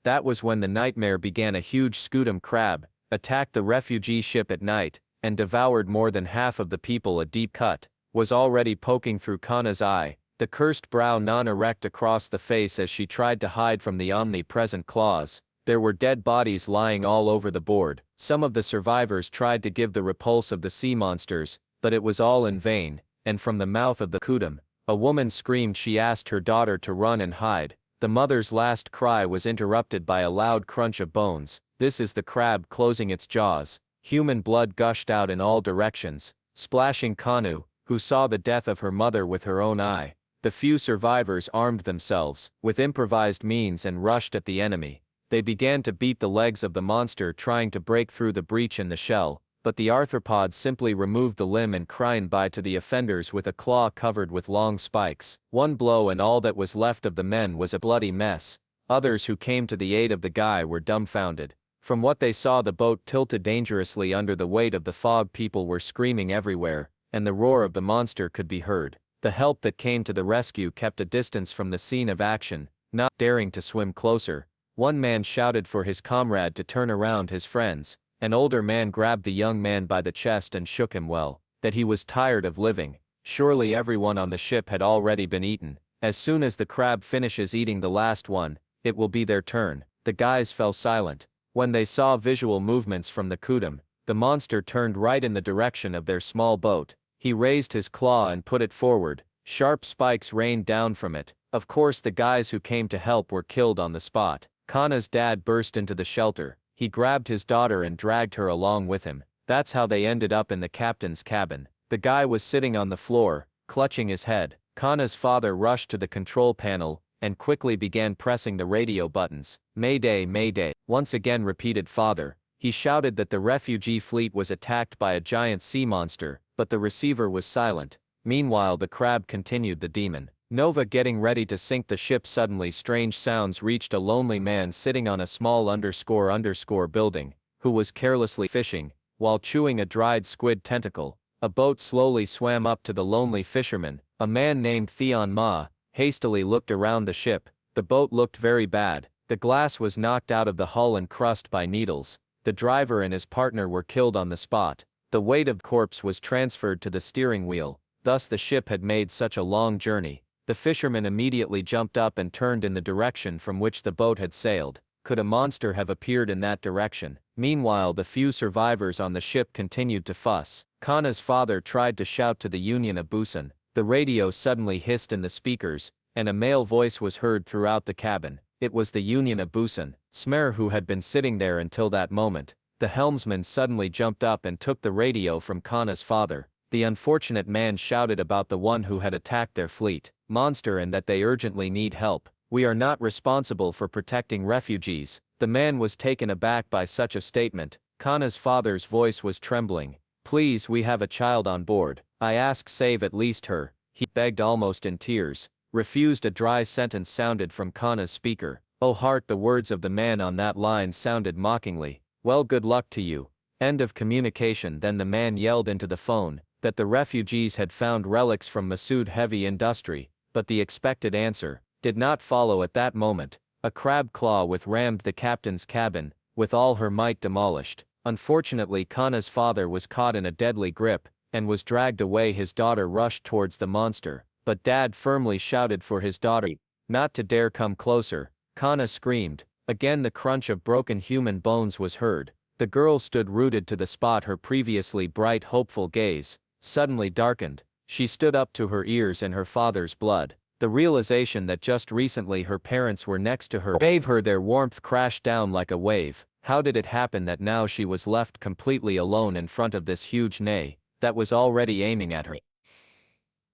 Speaker 1: that was when the nightmare began. A huge scutum crab attacked the refugee ship at night and devoured more than half of the people. A deep cut was already poking through Kana's eye, the cursed brow non-erect across the face as she tried to hide from the omnipresent claws. There were dead bodies lying all over the board. Some of the survivors tried to give the repulse of the sea monsters, but it was all in vain, and from the mouth of the Kudum, a woman screamed. She asked her daughter to run and hide. The mother's last cry was interrupted by a loud crunch of bones. This is the crab closing its jaws. Human blood gushed out in all directions, splashing Kanu, who saw the death of her mother with her own eye. The few survivors armed themselves with improvised means and rushed at the enemy. They began to beat the legs of the monster, trying to break through the breach in the shell, but the arthropod simply removed the limb and cried bye to the offenders with a claw covered with long spikes. One blow and all that was left of the men was a bloody mess. Others who came to the aid of the guy were dumbfounded. From what they saw, the boat tilted dangerously under the weight of the fog. People were screaming everywhere, and the roar of the monster could be heard. The help that came to the rescue kept a distance from the scene of action, not daring to swim closer. One man shouted for his comrade to turn around. His friends. An older man grabbed the young man by the chest and shook him well, that he was tired of living. Surely everyone on the ship had already been eaten. As soon as the crab finishes eating the last one, it will be their turn. The guys fell silent. When they saw visual movements from the Kudum, the monster turned right in the direction of their small boat. He raised his claw and put it forward. Sharp spikes rained down from it. Of course the guys who came to help were killed on the spot. Kana's dad burst into the shelter. He grabbed his daughter and dragged her along with him. That's how they ended up in the captain's cabin. The guy was sitting on the floor, clutching his head. Kana's father rushed to the control panel
Speaker 2: and quickly began pressing the radio buttons. "Mayday, mayday," once again repeated father. He shouted that the refugee fleet was attacked by a giant sea monster, but the receiver was silent. Meanwhile the crab continued the demon. Nova getting ready to sink the ship. Suddenly strange sounds reached a lonely man sitting on a small ___ building, who was carelessly fishing, while chewing a dried squid tentacle. A boat slowly swam up to the lonely fisherman. A man named Theon Ma hastily looked around the ship. The boat looked very bad. The glass was knocked out of the hull and crushed by needles. The driver and his partner were killed on the spot. The weight of the corpse was transferred to the steering wheel. Thus the ship had made such a long journey. The fisherman immediately jumped up and turned in the direction from which the boat had sailed. Could a monster have appeared in that direction? Meanwhile the few survivors on the ship continued to fuss. Kana's father tried to shout to the Union of Busan. The radio suddenly hissed in the speakers, and a male voice was heard throughout the cabin. It was the Union of Busan. Smer, who had been sitting there until that moment. The helmsman suddenly jumped up and took the radio from Kana's father. The unfortunate man shouted about the one who had attacked their fleet, monster, and that they urgently need help. "We are not responsible for protecting refugees." The man was taken aback by such a statement. Kana's father's voice was trembling. "Please, we have a child on board. I ask, save at least her," he begged almost in tears. "Refused." A dry sentence sounded from Kana's speaker. "Oh heart," the words of the man on that line sounded mockingly. "Well, good luck to you." End of communication. Then the man yelled into the phone that the refugees had found relics from Masood Heavy Industry, but the expected answer did not follow at that moment. A crab claw rammed the captain's cabin, with all her might demolished. Unfortunately Kana's father was caught in a deadly grip, and was dragged away. His daughter rushed towards the monster, but Dad firmly shouted for his daughter not to dare come closer. Kana screamed. Again the crunch of broken human bones was heard. The girl stood rooted to the spot. Her previously bright hopeful gaze suddenly darkened. She stood up to her ears in her father's blood. The realization that just recently her parents were next to her gave her their warmth crashed down like a wave. How did it happen that now she was left completely alone in front of this huge nay that was already aiming at her?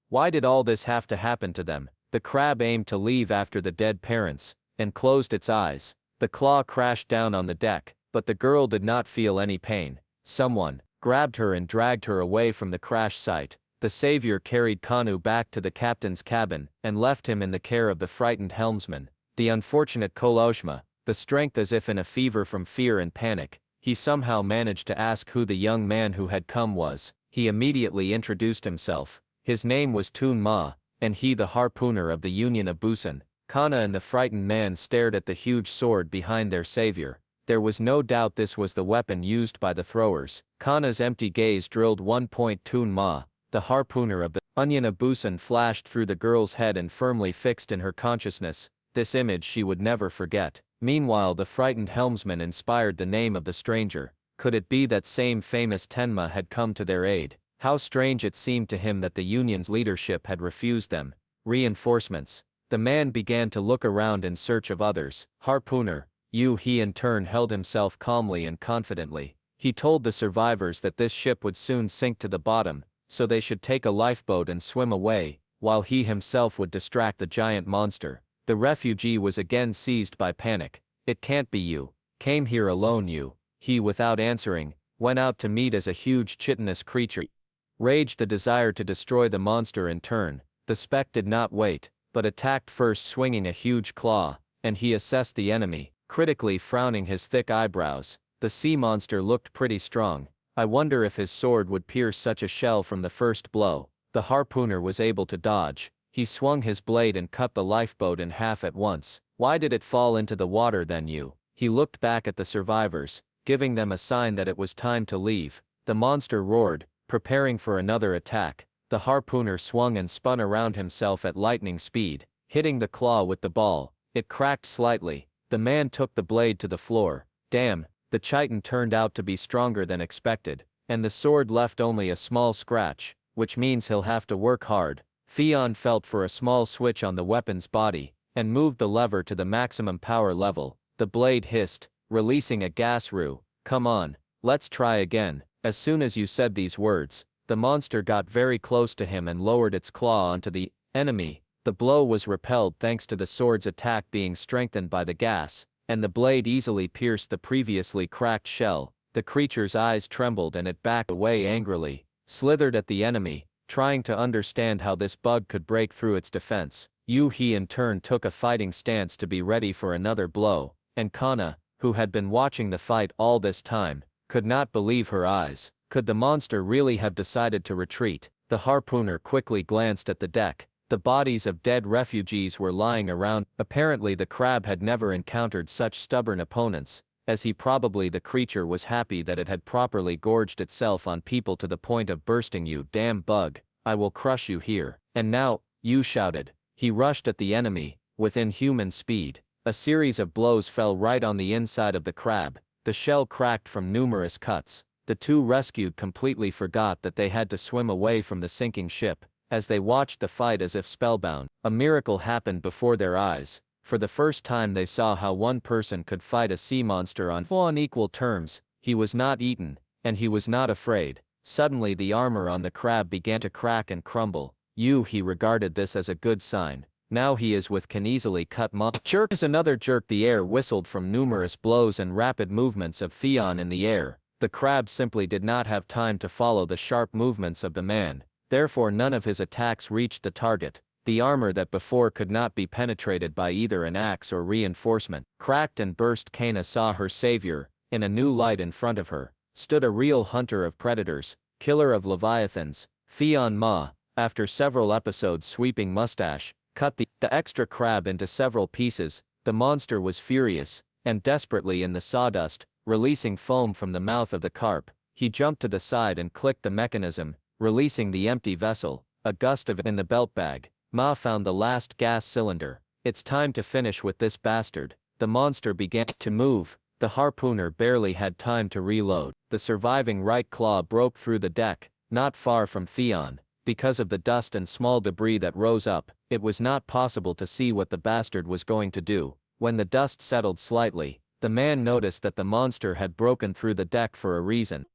Speaker 2: Why did all this have to happen to them? The crab aimed to leave after the dead parents, and closed its eyes. The claw crashed down on the deck, but the girl did not feel any pain. Someone grabbed her and dragged her away from the crash site. The savior carried Kanu back to the captain's cabin, and left him in the care of the frightened helmsman. The unfortunate Koloshma, the strength as if in a fever from fear and panic, he somehow managed to ask who the young man who had come was. He immediately introduced himself. His name was Tun Ma, and he the harpooner of the Union of Busan. Kana and the frightened man stared at the huge sword behind their savior. There was no doubt this was the weapon used by the throwers. Kana's empty gaze drilled 1 point. Tun Ma, the harpooner of the Union of Busan, flashed through the girl's head and firmly fixed in her consciousness. This image she would never forget. Meanwhile the frightened helmsman inspired the name of the stranger. Could it be that same famous Tenma had come to their aid? How strange it seemed to him that the Union's leadership had refused them reinforcements. The man began to look around in search of others. "Harpooner, you." He in turn held himself calmly and confidently. He told the survivors that this ship would soon sink to the bottom, so they should take a lifeboat and swim away, while he himself would distract the giant monster. The refugee was again seized by panic. "It can't be you. Came here alone you." He, without answering, went out to meet as a huge chitinous creature. Raged the desire to destroy the monster in turn. The speck did not wait, but attacked first, swinging a huge claw, and he assessed the enemy, critically frowning his thick eyebrows. The sea monster looked pretty strong. I wonder if his sword would pierce such a shell from the first blow. The harpooner was able to dodge. He swung his blade and cut the lifeboat in half at once. "Why did it fall into the water then you?" He looked back at the survivors, giving them a sign that it was time to leave. The monster roared, preparing for another attack. The harpooner swung and spun around himself at lightning speed, hitting the claw with the ball. It cracked slightly. The man took the blade to the floor. Damn, the chitin turned out to be stronger than expected, and the sword left only a small scratch, which means he'll have to work hard. Theon felt for a small switch on the weapon's body, and moved the lever to the maximum power level. The blade hissed, releasing a gas rue. "Come on, let's try again." As soon as you said these words, the monster got very close to him and lowered its claw onto the enemy. The blow was repelled thanks to the sword's attack being strengthened by the gas, and the blade easily pierced the previously cracked shell. The creature's eyes trembled and it backed away angrily, slithered at the enemy, trying to understand how this bug could break through its defense. He in turn took a fighting stance to be ready for another blow, and Kana, who had been watching the fight all this time, could not believe her eyes. Could the monster really have decided to retreat? The harpooner quickly glanced at the deck. The bodies of dead refugees were lying around. Apparently the crab had never encountered such stubborn opponents, as the creature was happy that it had properly gorged itself on people to the point of bursting. "You damn bug, I will crush you here. And now," Yu shouted. He rushed at the enemy, with inhuman speed. A series of blows fell right on the inside of the crab. The shell cracked from numerous cuts. The two rescued completely forgot that they had to swim away from the sinking ship, as they watched the fight as if spellbound. A miracle happened before their eyes. For the first time they saw how one person could fight a sea monster on equal terms. He was not eaten, and he was not afraid. Suddenly the armor on the crab began to crack and crumble. He regarded this as a good sign. Now he is with can easily cut jerk as another jerk. The air whistled from numerous blows and rapid movements of Theon in the air. The crab simply did not have time to follow the sharp movements of the man. Therefore none of his attacks reached the target. The armor that before could not be penetrated by either an axe or reinforcement, cracked and burst. Kana saw her savior. In a new light in front of her, stood a real hunter of predators, killer of leviathans. Theon Ma, after several episodes sweeping mustache, cut the extra crab into several pieces. The monster was furious, and desperately in the sawdust, releasing foam from the mouth of the carp. He jumped to the side and clicked the mechanism, releasing the empty vessel. A gust of it in the belt bag. Ma found the last gas cylinder. "It's time to finish with this bastard." The monster began to move. The harpooner barely had time to reload. The surviving right claw broke through the deck, not far from Theon. Because of the dust and small debris that rose up, it was not possible to see what the bastard was going to do. When the dust settled slightly, the man noticed that the monster had broken through the deck for a reason.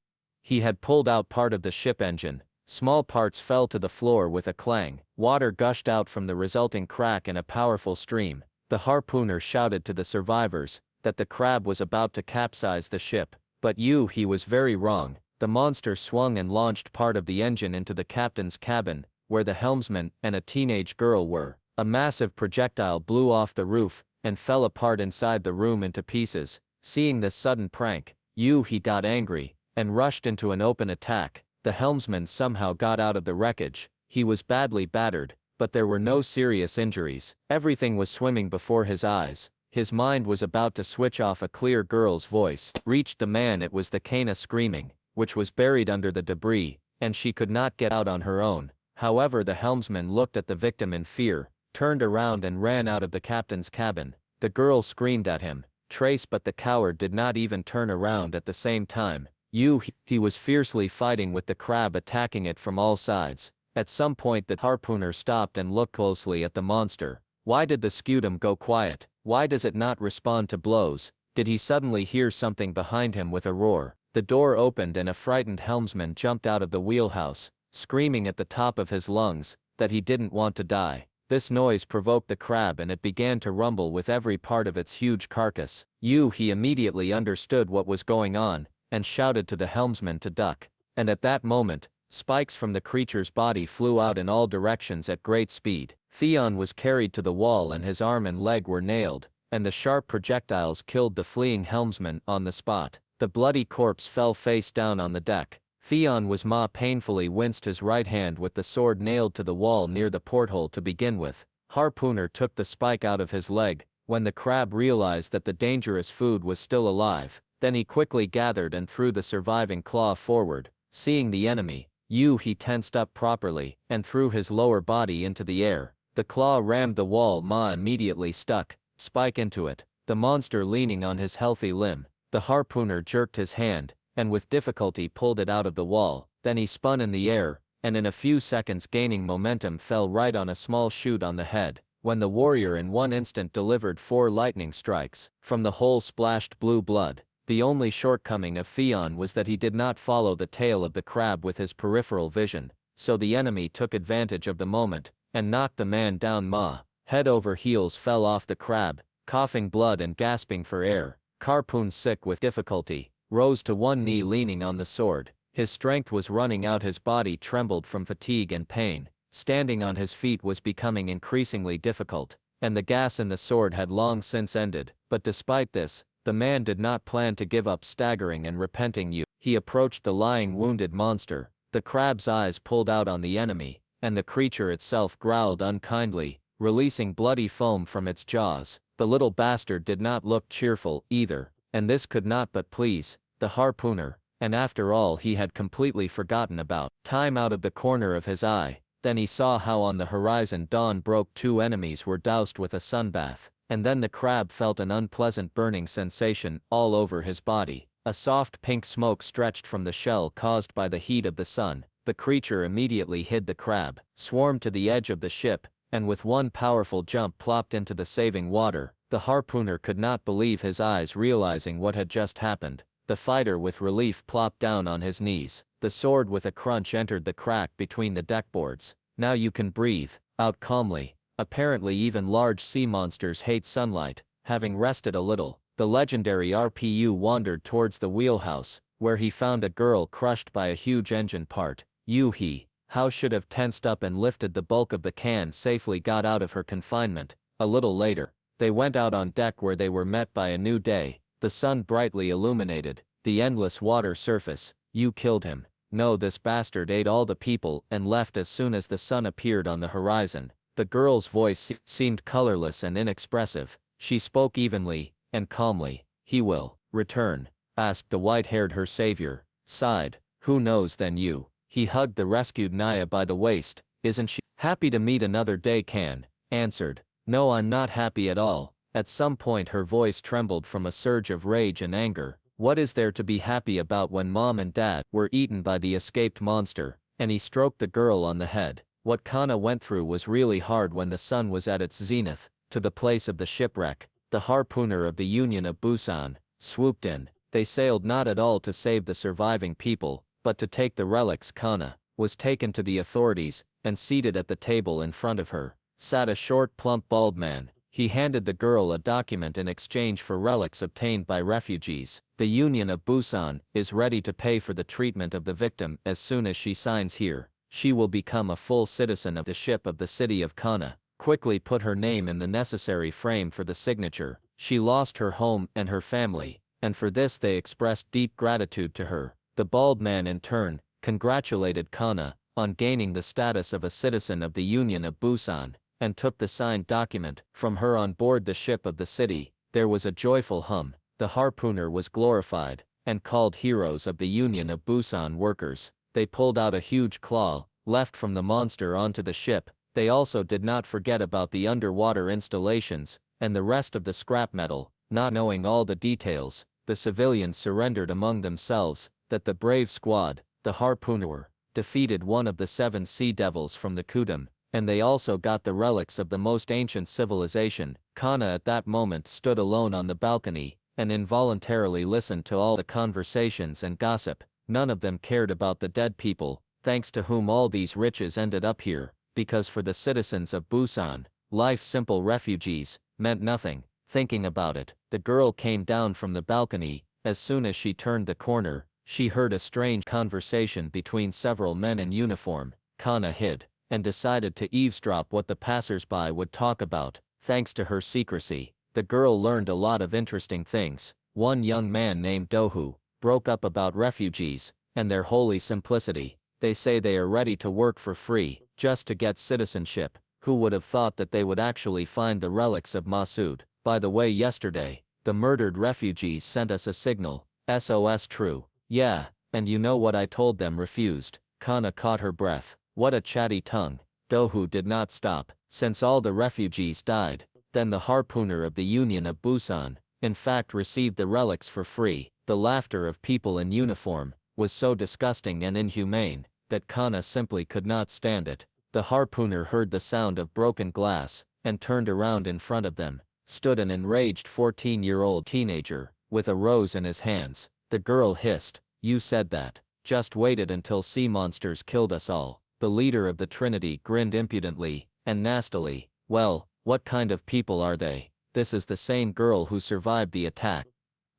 Speaker 2: He had pulled out part of the ship engine. Small parts fell to the floor with a clang. Water gushed out from the resulting crack in a powerful stream. The harpooner shouted to the survivors that the crab was about to capsize the ship. But he was very wrong. The monster swung and launched part of the engine into the captain's cabin, where the helmsman and a teenage girl were. A massive projectile blew off the roof and fell apart inside the room into pieces. Seeing this sudden prank, he got angry and rushed into an open attack. The helmsman somehow got out of the wreckage. He was badly battered, but there were no serious injuries. Everything was swimming before his eyes. His mind was about to switch off. A clear girl's voice reached the man. It was the Kana screaming, which was buried under the debris, and she could not get out on her own. However, the helmsman looked at the victim in fear, turned around and ran out of the captain's cabin. The girl screamed at him, "Trace!" but the coward did not even turn around at the same time. He was fiercely fighting with the crab, attacking it from all sides. At some point the harpooner stopped and looked closely at the monster. Why did the scutum go quiet? Why does it not respond to blows? Did he suddenly hear something behind him with a roar? The door opened and a frightened helmsman jumped out of the wheelhouse, screaming at the top of his lungs that he didn't want to die. This noise provoked the crab and it began to rumble with every part of its huge carcass. He immediately understood what was going on, and shouted to the helmsman to duck. And at that moment, spikes from the creature's body flew out in all directions at great speed. Theon was carried to the wall and his arm and leg were nailed, and the sharp projectiles killed the fleeing helmsman on the spot. The bloody corpse fell face down on the deck. Theon was painfully winced, his right hand with the sword nailed to the wall near the porthole to begin with. Harpooner took the spike out of his leg. When the crab realized that the dangerous food was still alive, then he quickly gathered and threw the surviving claw forward. Seeing the enemy, he tensed up properly and threw his lower body into the air. The claw rammed the wall. Immediately stuck spike into it, the monster leaning on his healthy limb. The harpooner jerked his hand, and with difficulty pulled it out of the wall. Then he spun in the air, and in a few seconds gaining momentum fell right on a small shoot on the head. When the warrior in one instant delivered 4 lightning strikes, from the hole splashed blue blood. The only shortcoming of Theon was that he did not follow the tail of the crab with his peripheral vision, so the enemy took advantage of the moment, and knocked the man down. Ma, head over heels, fell off the crab, coughing blood and gasping for air. Harpoon, sick with difficulty, rose to one knee, leaning on the sword. His strength was running out, his body trembled from fatigue and pain. Standing on his feet was becoming increasingly difficult, and the gas in the sword had long since ended. But despite this, the man did not plan to give up. Staggering and repenting, he approached the lying wounded monster. The crab's eyes pulled out on the enemy, and the creature itself growled unkindly, releasing bloody foam from its jaws. The little bastard did not look cheerful either, and this could not but please the harpooner, and after all he had completely forgotten about time. Out of the corner of his eye, then he saw how on the horizon dawn broke. 2 enemies were doused with a sunbath, and then the crab felt an unpleasant burning sensation all over his body. A soft pink smoke stretched from the shell caused by the heat of the sun. The creature immediately hid the crab, swarmed to the edge of the ship, and with one powerful jump plopped into the saving water. The harpooner could not believe his eyes, realizing what had just happened. The fighter with relief plopped down on his knees. The sword with a crunch entered the crack between the deckboards. Now you can breathe out calmly. Apparently even large sea monsters hate sunlight. Having rested a little, the legendary RPU wandered towards the wheelhouse, where he found a girl crushed by a huge engine part. How should have tensed up and lifted the bulk of the can, safely got out of her confinement. A little later, they went out on deck, where they were met by a new day. The sun brightly illuminated the endless water surface. You killed him. No, this bastard ate all the people and left as soon as the sun appeared on the horizon. The girl's voice seemed colorless and inexpressive. She spoke evenly and calmly. He will return? Asked the white-haired. Her savior sighed. Who knows then? You. He hugged the rescued Naya by the waist. Isn't she happy to meet another day? Can answered. No, I'm not happy at all. At some point her voice trembled from a surge of rage and anger. What is there to be happy about when Mom and Dad were eaten by the escaped monster? And he stroked the girl on the head. What Kana went through was really hard. When the sun was at its zenith, to the place of the shipwreck, the harpooner of the Union of Busan swooped in. They sailed not at all to save the surviving people, but to take the relics. Kana was taken to the authorities, and seated at the table in front of her sat a short, plump, bald man. He handed the girl a document in exchange for relics obtained by refugees. The Union of Busan is ready to pay for the treatment of the victim. As soon as she signs here, she will become a full citizen of the ship of the city of Kana. Quickly put her name in the necessary frame for the signature. She lost her home and her family, and for this they expressed deep gratitude to her. The bald man in turn congratulated Kana on gaining the status of a citizen of the Union of Busan, and took the signed document from her on board the ship of the city. There was a joyful hum. The harpooner was glorified, and called heroes of the Union of Busan workers. They pulled out a huge claw, left from the monster, onto the ship. They also did not forget about the underwater installations, and the rest of the scrap metal. Not knowing all the details, the civilians surrendered among themselves. That the brave squad, the harpooner, defeated one of the 7 sea devils from the Kudum, and they also got the relics of the most ancient civilization. Kana at that moment stood alone on the balcony, and involuntarily listened to all the conversations and gossip. None of them cared about the dead people, thanks to whom all these riches ended up here, because for the citizens of Busan, life, simple refugees, meant nothing. Thinking about it, the girl came down from the balcony. As soon as she turned the corner, she heard a strange conversation between several men in uniform. Kana hid, and decided to eavesdrop what the passers-by would talk about. Thanks to her secrecy, the girl learned a lot of interesting things. One young man named Dohu broke up about refugees and their holy simplicity. They say they are ready to work for free, just to get citizenship. Who would have thought that they would actually find the relics of Masood? By the way, yesterday, the murdered refugees sent us a signal. SOS true. Yeah, and you know what I told them? Refused. Kana caught her breath. What a chatty tongue. Dohu did not stop. Since all the refugees died, then the harpooner of the Union of Busan, in fact, received the relics for free. The laughter of people in uniform was so disgusting and inhumane that Kana simply could not stand it. The harpooner heard the sound of broken glass, and turned around. In front of them stood an enraged 14-year-old teenager, with a rose in his hands. The girl hissed, "You said that. Just waited until sea monsters killed us all." The leader of the Trinity grinned impudently, and nastily. Well, what kind of people are they? This is the same girl who survived the attack.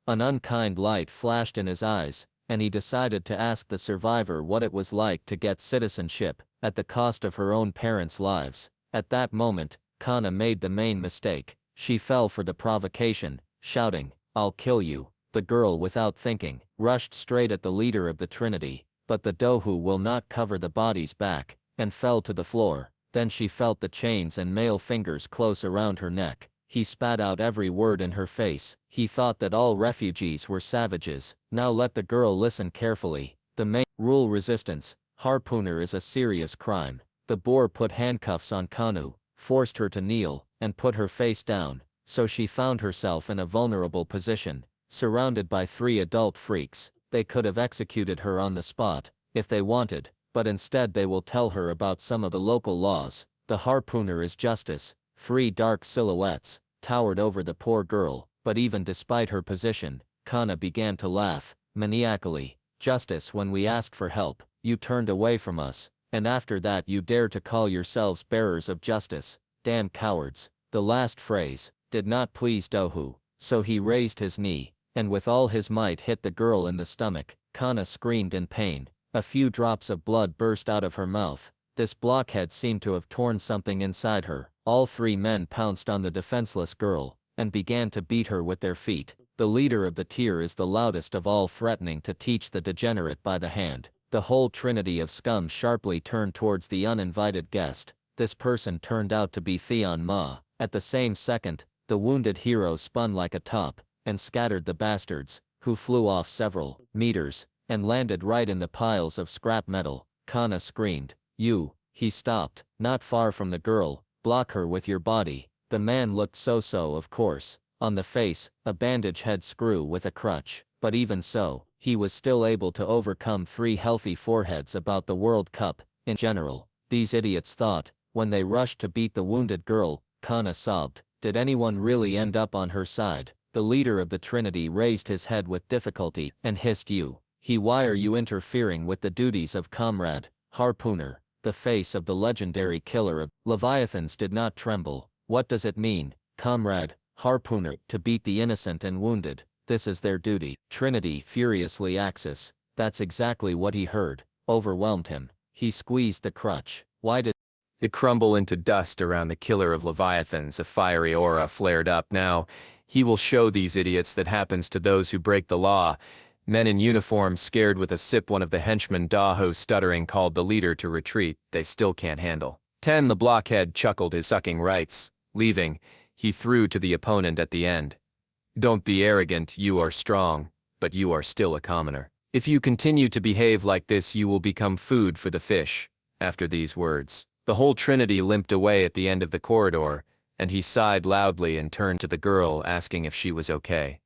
Speaker 2: An unkind light flashed in his eyes, and he decided to ask the survivor what it was like to get citizenship, at the cost of her own parents' lives. At that moment, Kana made the main mistake. She fell for the provocation, shouting, "I'll kill you." The girl, without thinking, rushed straight at the leader of the Trinity, but the Dohu will not cover the body's back, and fell to the floor. Then she felt the chains and male fingers close around her neck. He spat out every word in her face. He thought that all refugees were savages. Now let the girl listen carefully. The main rule: resistance. Harpooner is a serious crime. The boar put handcuffs on Kanu, forced her to kneel, and put her face down, so she found herself in a vulnerable position, surrounded by 3 adult freaks. They could have executed her on the spot, if they wanted, but instead they will tell her about some of the local laws. The harpooner is justice. 3 dark silhouettes towered over the poor girl, but even despite her position, Kana began to laugh, maniacally. Justice, when we asked for help, you turned away from us, and after that you dare to call yourselves bearers of justice. Damn cowards. The last phrase did not please Dohu, so he raised his knee, and with all his might hit the girl in the stomach. Kana screamed in pain. A few drops of blood burst out of her mouth. This blockhead seemed to have torn something inside her. All 3 men pounced on the defenseless girl, and began to beat her with their feet. The leader of the tier is the loudest of all, threatening to teach the degenerate by the hand. The whole trinity of scum sharply turned towards the uninvited guest. This person turned out to be Theon Ma. At the same second, the wounded hero spun like a top, and scattered the bastards, who flew off several meters, and landed right in the piles of scrap metal. Kana screamed, "You!" He stopped, not far from the girl. "Block her with your body." The man looked so-so, of course. On the face, a bandage head screw with a crutch, but even so, he was still able to overcome 3 healthy foreheads about the World Cup. In general, these idiots thought, when they rushed to beat the wounded girl. Kana sobbed. Did anyone really end up on her side? The leader of the Trinity raised his head with difficulty, and hissed, Why are you interfering with the duties of comrade, harpooner?" The face of the legendary killer of Leviathans did not tremble. "What does it mean, comrade, harpooner? To beat the innocent and wounded. This is their duty." Trinity furiously axis. That's exactly what he heard. Overwhelmed him. He squeezed the crutch. Why did
Speaker 1: it crumble into dust around the killer of Leviathans? A fiery aura flared up. Now, he will show these idiots that happens to those who break the law. Men in uniform, scared with a sip. One of the henchmen, Daho, stuttering, called the leader to retreat. They still can't handle. 10. The blockhead chuckled his sucking rights. Leaving, he threw to the opponent at the end. "Don't be arrogant. You are strong, but you are still a commoner. If you continue to behave like this, you will become food for the fish." After these words, the whole trinity limped away at the end of the corridor, and he sighed loudly and turned to the girl, asking if she was okay.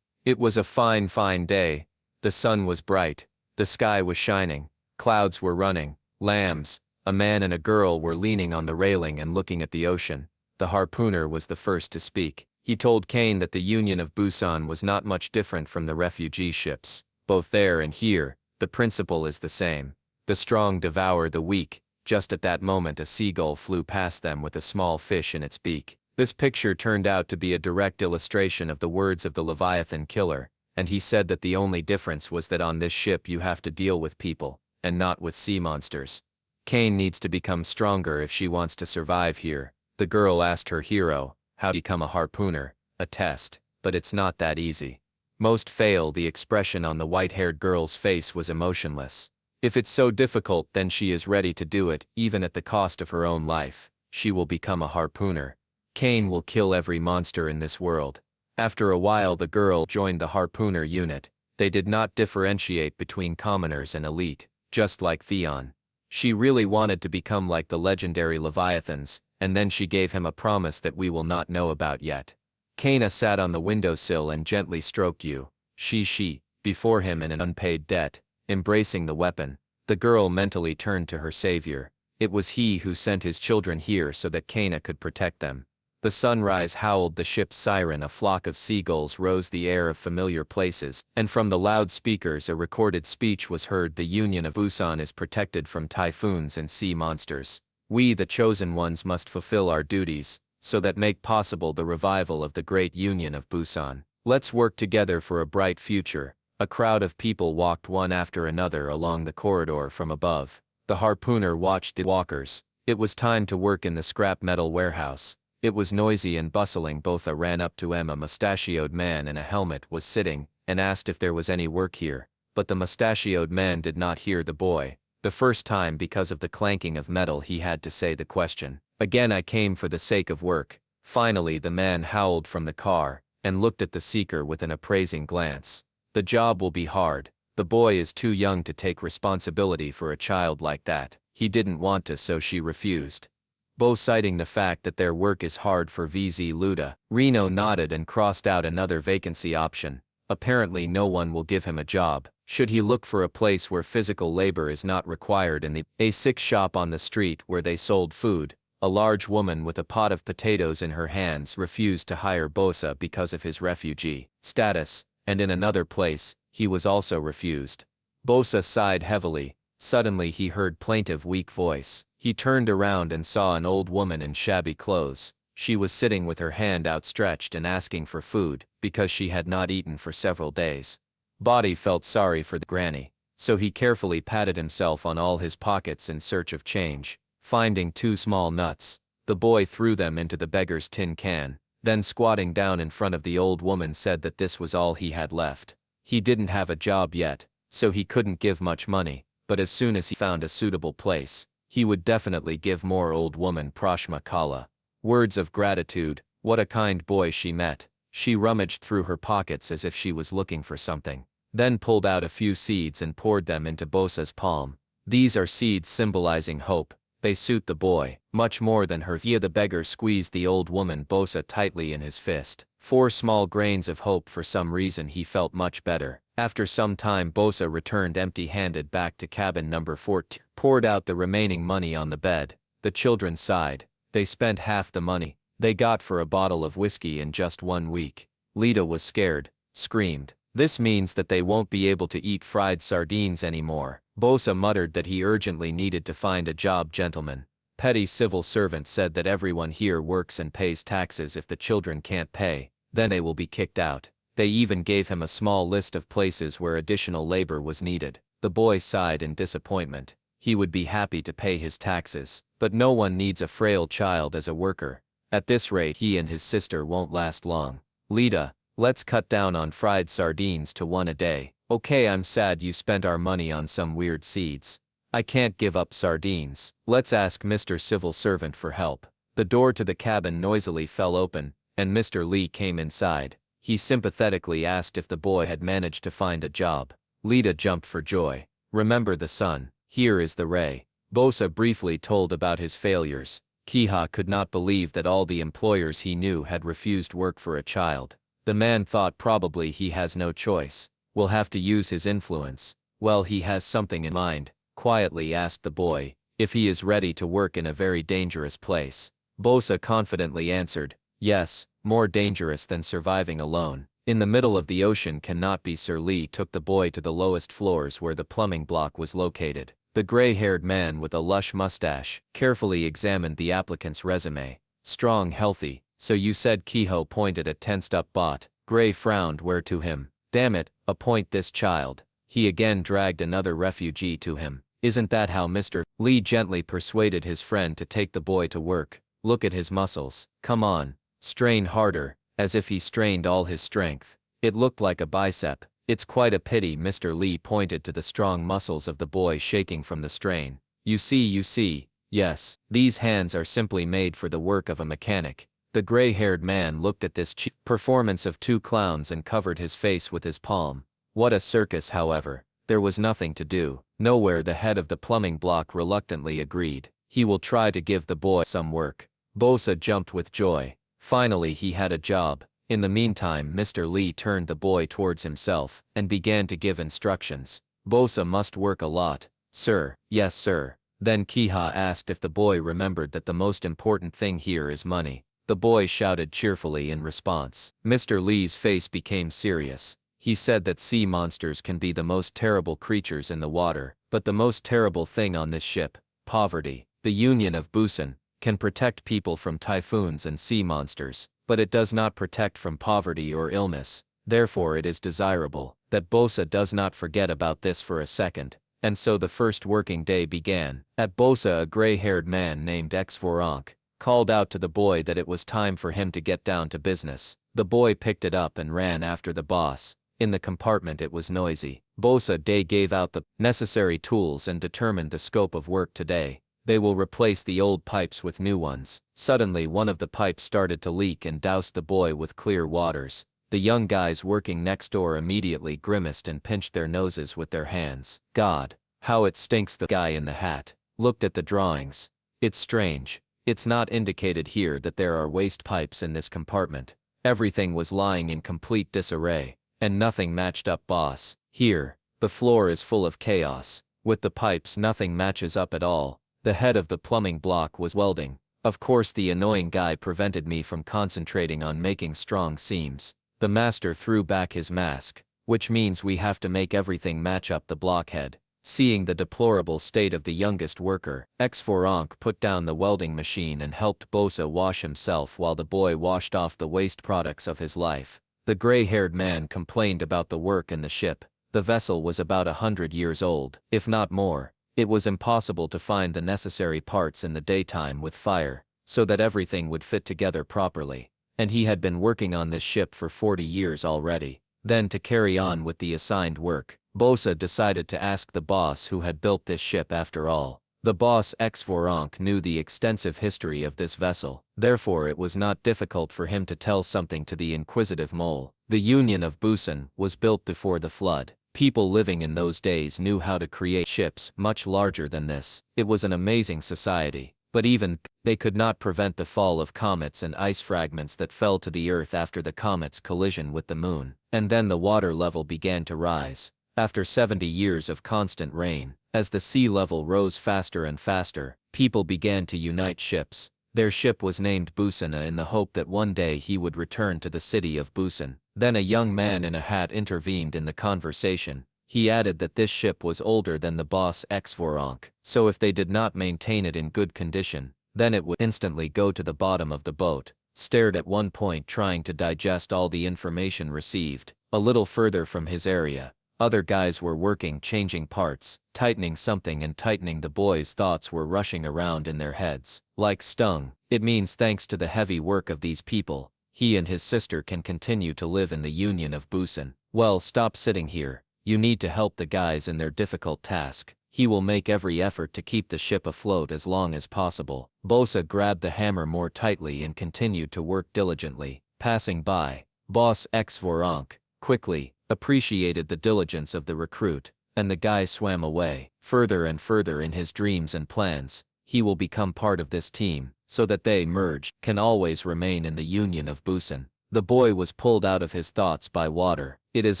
Speaker 1: It was a fine day. The sun was bright, the sky was shining, clouds were running, lambs, a man and a girl were leaning on the railing and looking at the ocean. The harpooner was the first to speak. He told Kane that the Union of Busan was not much different from the refugee ships. Both there and here, the principle is the same. The strong devour the weak. Just at that moment, a seagull flew past them with a small fish in its beak. This picture turned out to be a direct illustration of the words of the Leviathan killer, and he said that the only difference was that on this ship you have to deal with people, and not with sea monsters. Kane needs to become stronger if she wants to survive here. The girl asked her hero, how to become a harpooner, a test, but it's not that easy. Most fail. The expression on the white-haired girl's face was emotionless. If it's so difficult, then she is ready to do it, even at the cost of her own life. She will become a harpooner. Kane will kill every monster in this world. After a while, the girl joined the harpooner unit. They did not differentiate between commoners and elite, just like Theon. She really wanted to become like the legendary Leviathans, and then she gave him a promise that we will not know about yet. Kana sat on the windowsill and gently stroked you. She, before him in an unpaid debt, embracing the weapon. The girl mentally turned to her savior. It was he who sent his children here so that Kana could protect them. The sunrise howled the ship's siren. A flock of seagulls rose the air of familiar places, and from the loudspeakers a recorded speech was heard. The Union of Busan is protected from typhoons and sea monsters. We, the chosen ones, must fulfill our duties, so that make possible the revival of the great union of Busan. Let's work together for a bright future. A crowd of people walked one after another along the corridor from above. The harpooner watched the walkers. It was time to work in the scrap metal warehouse. It was noisy and bustling. Botha ran up to him. A mustachioed man in a helmet was sitting, and asked if there was any work here. But the mustachioed man did not hear the boy. The first time, because of the clanking of metal, he had to say the question. Again, I came for the sake of work. Finally, the man howled from the car, and looked at the seeker with an appraising glance. The job will be hard. The boy is too young to take responsibility for a child like that. He didn't want to, so she refused. Bo, citing the fact that their work is hard for VZ Luda, Reno nodded and crossed out another vacancy option. Apparently no one will give him a job. Should he look for a place where physical labor is not required? In the A6 shop on the street where they sold food, a large woman with a pot of potatoes in her hands refused to hire Bosa because of his refugee status, and in another place, he was also refused. Bosa sighed heavily. Suddenly he heard plaintive, weak voice. He turned around and saw an old woman in shabby clothes. She was sitting with her hand outstretched and asking for food, because she had not eaten for several days. Body felt sorry for the granny, so he carefully patted himself on all his pockets in search of change. Finding 2 small nuts, the boy threw them into the beggar's tin can, then squatting down in front of the old woman said that this was all he had left. He didn't have a job yet, so he couldn't give much money, but as soon as he found a suitable place, he would definitely give more. Old woman Prashma Kala. Words of gratitude. What a kind boy she met. She rummaged through her pockets as if she was looking for something, then pulled out a few seeds and poured them into Bosa's palm. These are seeds symbolizing hope. They suit the boy, much more than her. The beggar squeezed the old woman Bosa tightly in his fist. 4 small grains of hope. For some reason he felt much better. After some time Bosa returned empty-handed back to cabin number 14, poured out the remaining money on the bed. The children sighed. They spent half the money they got for a bottle of whiskey in just 1 week. Lita was scared, screamed. This means that they won't be able to eat fried sardines anymore. Bosa muttered that he urgently needed to find a job. Gentleman, petty civil servant, said that everyone here works and pays taxes. If the children can't pay, then they will be kicked out. They even gave him a small list of places where additional labor was needed. The boy sighed in disappointment. He would be happy to pay his taxes, but no one needs a frail child as a worker. At this rate he and his sister won't last long. Lita, let's cut down on fried sardines to 1 a day. Okay, I'm sad you spent our money on some weird seeds. I can't give up sardines. Let's ask Mr. Civil Servant for help. The door to the cabin noisily fell open, and Mr. Lee came inside. He sympathetically asked if the boy had managed to find a job. Lita jumped for joy. Remember the sun. Here is the ray. Bosa briefly told about his failures. Kiha could not believe that all the employers he knew had refused work for a child. The man thought probably he has no choice. Will have to use his influence. Well, he has something in mind. Quietly asked the boy if he is ready to work in a very dangerous place. Bosa confidently answered, yes, more dangerous than surviving alone. In the middle of the ocean cannot be. Sir Lee took the boy to the lowest floors where the plumbing block was located. The gray-haired man with a lush mustache carefully examined the applicant's resume. Strong, healthy. So you said. Kehoe pointed at tensed-up Bot. Gray frowned. Where to him? Damn it, appoint this child. He again dragged another refugee to him. Isn't that how Mr. Lee gently persuaded his friend to take the boy to work? Look at his muscles. Come on. Strain harder. As if he strained all his strength. It looked like a bicep. It's quite a pity. Mr. Lee pointed to the strong muscles of the boy shaking from the strain. You see, yes, these hands are simply made for the work of a mechanic. The gray-haired man looked at this cheap performance of 2 clowns and covered his face with his palm. What a circus. However, there was nothing to do. Nowhere. The head of the plumbing block reluctantly agreed. He will try to give the boy some work. Bosa jumped with joy. Finally he had a job. In the meantime Mr. Lee turned the boy towards himself and began to give instructions. Bosa must work a lot. Sir. Yes sir. Then Kiha asked if the boy remembered that the most important thing here is money. The boy shouted cheerfully in response. Mr. Lee's face became serious. He said that sea monsters can be the most terrible creatures in the water, but the most terrible thing on this ship, poverty.
Speaker 2: The Union of Busan can protect people from typhoons and sea monsters, but it does not protect from poverty or illness. Therefore it is desirable that Bosa does not forget about this for a second. And so the first working day began. At Bosa, a gray-haired man named Xvoronk called out to the boy that it was time for him to get down to business. The boy picked it up and ran after the boss. In the compartment it was noisy. Bosa Day gave out the necessary tools and determined the scope of work today. They will replace the old pipes with new ones. Suddenly one of the pipes started to leak and doused the boy with clear waters. The young guys working next door immediately grimaced and pinched their noses with their hands. God, how it stinks. The guy in the hat looked at the drawings. It's strange. It's not indicated here that there are waste pipes in this compartment. Everything was lying in complete disarray, and nothing matched up, boss. Here, the floor is full of chaos. With the pipes nothing matches up at all. The head of the plumbing block was welding. Of course the annoying guy prevented me from concentrating on making strong seams. The master threw back his mask, which means we have to make everything match up the blockhead. Seeing the deplorable state of the youngest worker, Xvoronk put down the welding machine and helped Bosa wash himself while the boy washed off the waste products of his life. The gray-haired man complained about the work in the ship. The vessel was about 100 years old, if not more. It was impossible to find the necessary parts in the daytime with fire, so that everything would fit together properly. And he had been working on this ship for 40 years already. Then to carry on with the assigned work, Bosa decided to ask the boss who had built this ship after all. The boss Xvoronk knew the extensive history of this vessel, therefore it was not difficult for him to tell something to the inquisitive mole. The Union of Busan was built before the flood. People living in those days knew how to create ships much larger than this. It was an amazing society. But even they could not prevent the fall of comets and ice fragments that fell to the earth after the comet's collision with the moon. And then the water level began to rise. After 70 years of constant rain, as the sea level rose faster and faster, people began to unite ships. Their ship was named Busana in the hope that one day he would return to the city of Busan. Then a young man in a hat intervened in the conversation. He added that this ship was older than the boss Xvoronk, so if they did not maintain it in good condition, then it would instantly go to the bottom of the boat. Stared at one point trying to digest all the information received. A little further from his area, other guys were working, changing parts, tightening something and tightening. The boys' thoughts were rushing around in their heads, like stung. It means thanks to the heavy work of these people, he and his sister can continue to live in the Union of Busan. Well, stop sitting here. You need to help the guys in their difficult task. He will make every effort to keep the ship afloat as long as possible. Bosa grabbed the hammer more tightly and continued to work diligently. Passing by, boss Xvoronk quickly appreciated the diligence of the recruit, and the guy swam away. Further and further in his dreams and plans, he will become part of this team, so that they merged can always remain in the Union of Busan. The boy was pulled out of his thoughts by water. It is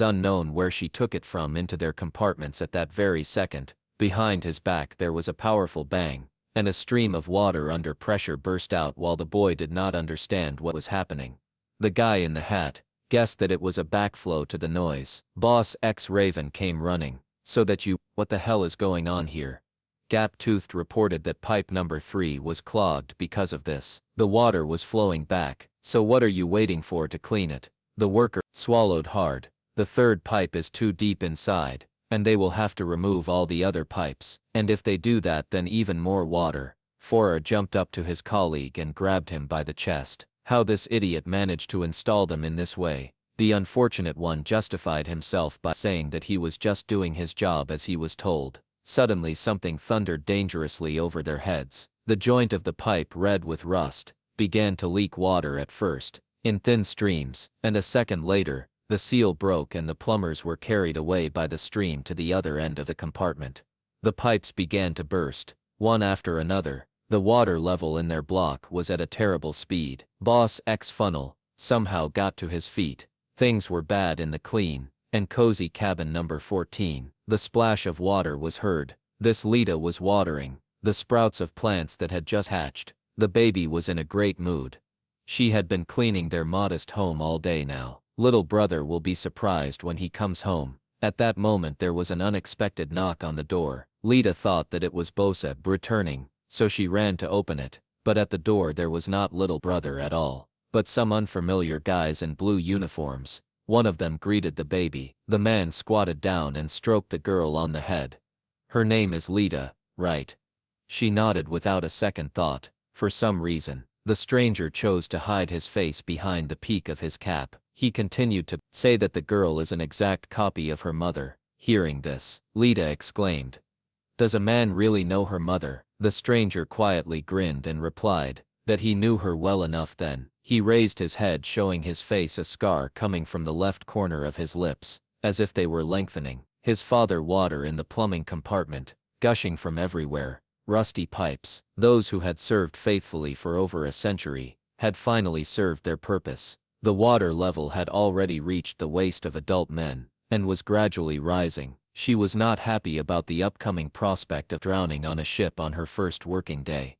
Speaker 2: unknown where she took it from into their compartments at that very second. Behind his back there was a powerful bang, and a stream of water under pressure burst out while the boy did not understand what was happening. The guy in the hat guessed that it was a backflow to the noise. Boss X Raven came running. So that you, what the hell is going on here? Gap-Toothed reported that pipe number 3 was clogged because of this. The water was flowing back, so what are you waiting for to clean it? The worker swallowed hard. The third pipe is too deep inside, and they will have to remove all the other pipes. And if they do that, then even more water. Fora jumped up to his colleague and grabbed him by the chest. How this idiot managed to install them in this way. The unfortunate one justified himself by saying that he was just doing his job as he was told. Suddenly something thundered dangerously over their heads. The joint of the pipe, red with rust, began to leak water at first, in thin streams, and a second later, the seal broke and the plumbers were carried away by the stream to the other end of the compartment. The pipes began to burst, one after another. The water level in their block was at a terrible speed. Boss X Funnel somehow got to his feet. Things were bad in the clean and cozy cabin number 14. The splash of water was heard. This Lita was watering the sprouts of plants that had just hatched. The baby was in a great mood. She had been cleaning their modest home all day now. Little brother will be surprised when he comes home. At that moment there was an unexpected knock on the door. Lita thought that it was Bosa returning, so she ran to open it, but at the door there was not little brother at all, but some unfamiliar guys in blue uniforms. One of them greeted the baby. The man squatted down and stroked the girl on the head. "Her name is Lita, right?" She nodded without a second thought. For some reason, the stranger chose to hide his face behind the peak of his cap. He continued to say that the girl is an exact copy of her mother. Hearing this, Lita exclaimed, "Does a man really know her mother?" The stranger quietly grinned and replied that he knew her well enough then. He raised his head, showing his face a scar coming from the left corner of his lips, as if they were lengthening. His father water in the plumbing compartment, gushing from everywhere. Rusty pipes. Those who had served faithfully for over a century had finally served their purpose. The water level had already reached the waist of adult men, and was gradually rising. She was not happy about the upcoming prospect of drowning on a ship on her first working day.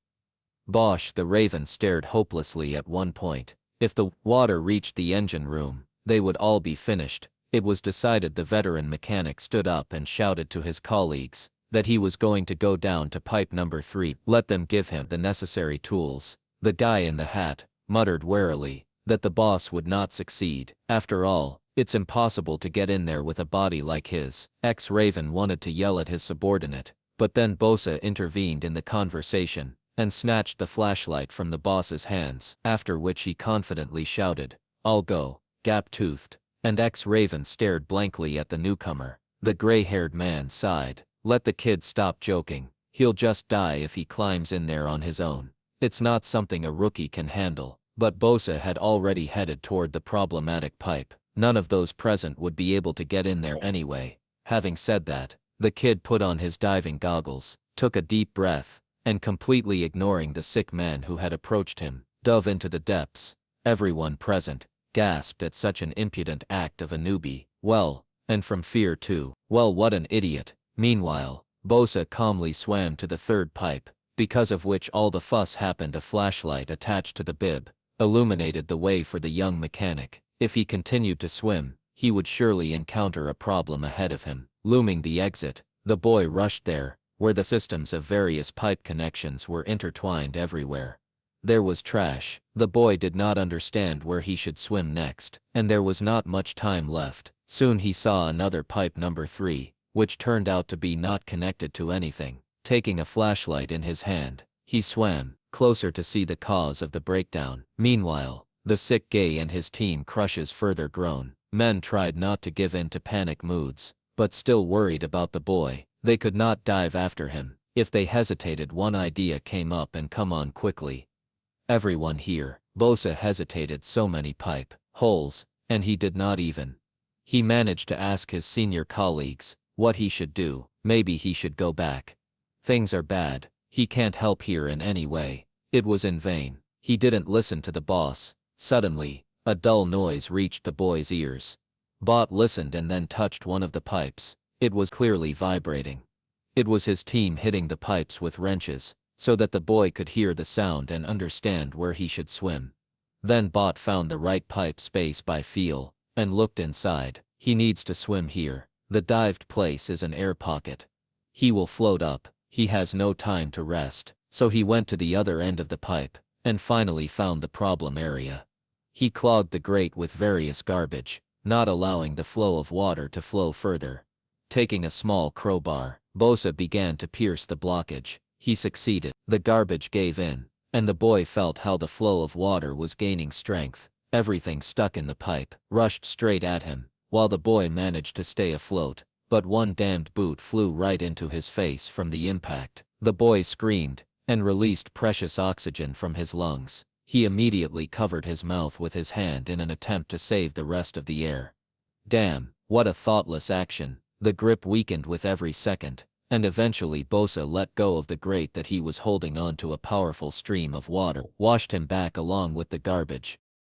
Speaker 2: Bosch the Raven stared hopelessly at one point. If the water reached the engine room, they would all be finished. It was decided. The veteran mechanic stood up and shouted to his colleagues that he was going to go down to pipe number 3. Let them give him the necessary tools. The guy in the hat muttered warily that the boss would not succeed. After all, it's impossible to get in there with a body like his. Raven wanted to yell at his subordinate, but then Bosa intervened in the conversation and snatched the flashlight from the boss's hands, after which he confidently shouted, "I'll go." Gap-toothed, and Raven stared blankly at the newcomer. The gray-haired man sighed. "Let the kid stop joking. He'll just die if he climbs in there on his own. It's not something a rookie can handle." But Bosa had already headed toward the problematic pipe. None of those present would be able to get in there anyway. Having said that, the kid put on his diving goggles, took a deep breath, and completely ignoring the sick man who had approached him, dove into the depths. Everyone present gasped at such an impudent act of a newbie. Well, and from fear too. Well, what an idiot. Meanwhile, Bosa calmly swam to the third pipe, because of which all the fuss happened. A flashlight attached to the bib illuminated the way for the young mechanic. If he continued to swim, he would surely encounter a problem ahead of him. Looming the exit, the boy rushed there, where the systems of various pipe connections were intertwined everywhere. There was trash. The boy did not understand where he should swim next, and there was not much time left. Soon he saw another pipe number 3, which turned out to be not connected to anything. Taking a flashlight in his hand, he swam closer to see the cause of the breakdown. Meanwhile, the sick gay and his team crushes further groan. Men tried not to give in to panic moods, but still worried about the boy. They could not dive after him. If they hesitated, one idea came up, and come on quickly. Everyone here. Bosa hesitated. So many pipe holes, and he did not even. He managed to ask his senior colleagues what he should do. Maybe he should go back. Things are bad. He can't help here in any way. It was in vain. He didn't listen to the boss. Suddenly, a dull noise reached the boy's ears. Bot listened and then touched one of the pipes. It was clearly vibrating. It was his team hitting the pipes with wrenches, so that the boy could hear the sound and understand where he should swim. Then Bot found the right pipe space by feel, and looked inside. He needs to swim here. The dived place is an air pocket. He will float up. He has no time to rest. So he went to the other end of the pipe, and finally found the problem area. He clogged the grate with various garbage, not allowing the flow of water to flow further. Taking a small crowbar, Bosa began to pierce the blockage. He succeeded. The garbage gave in, and the boy felt how the flow of water was gaining strength. Everything stuck in the pipe rushed straight at him, while the boy managed to stay afloat, but one damned boot flew right into his face from the impact. The boy screamed and released precious oxygen from his lungs. He immediately covered his mouth with his hand in an attempt to save the rest of the air. Damn, what a thoughtless action. The grip weakened with every second, and eventually Bosa let go of the grate that he was holding onto. A powerful stream of water washed him back along with the garbage.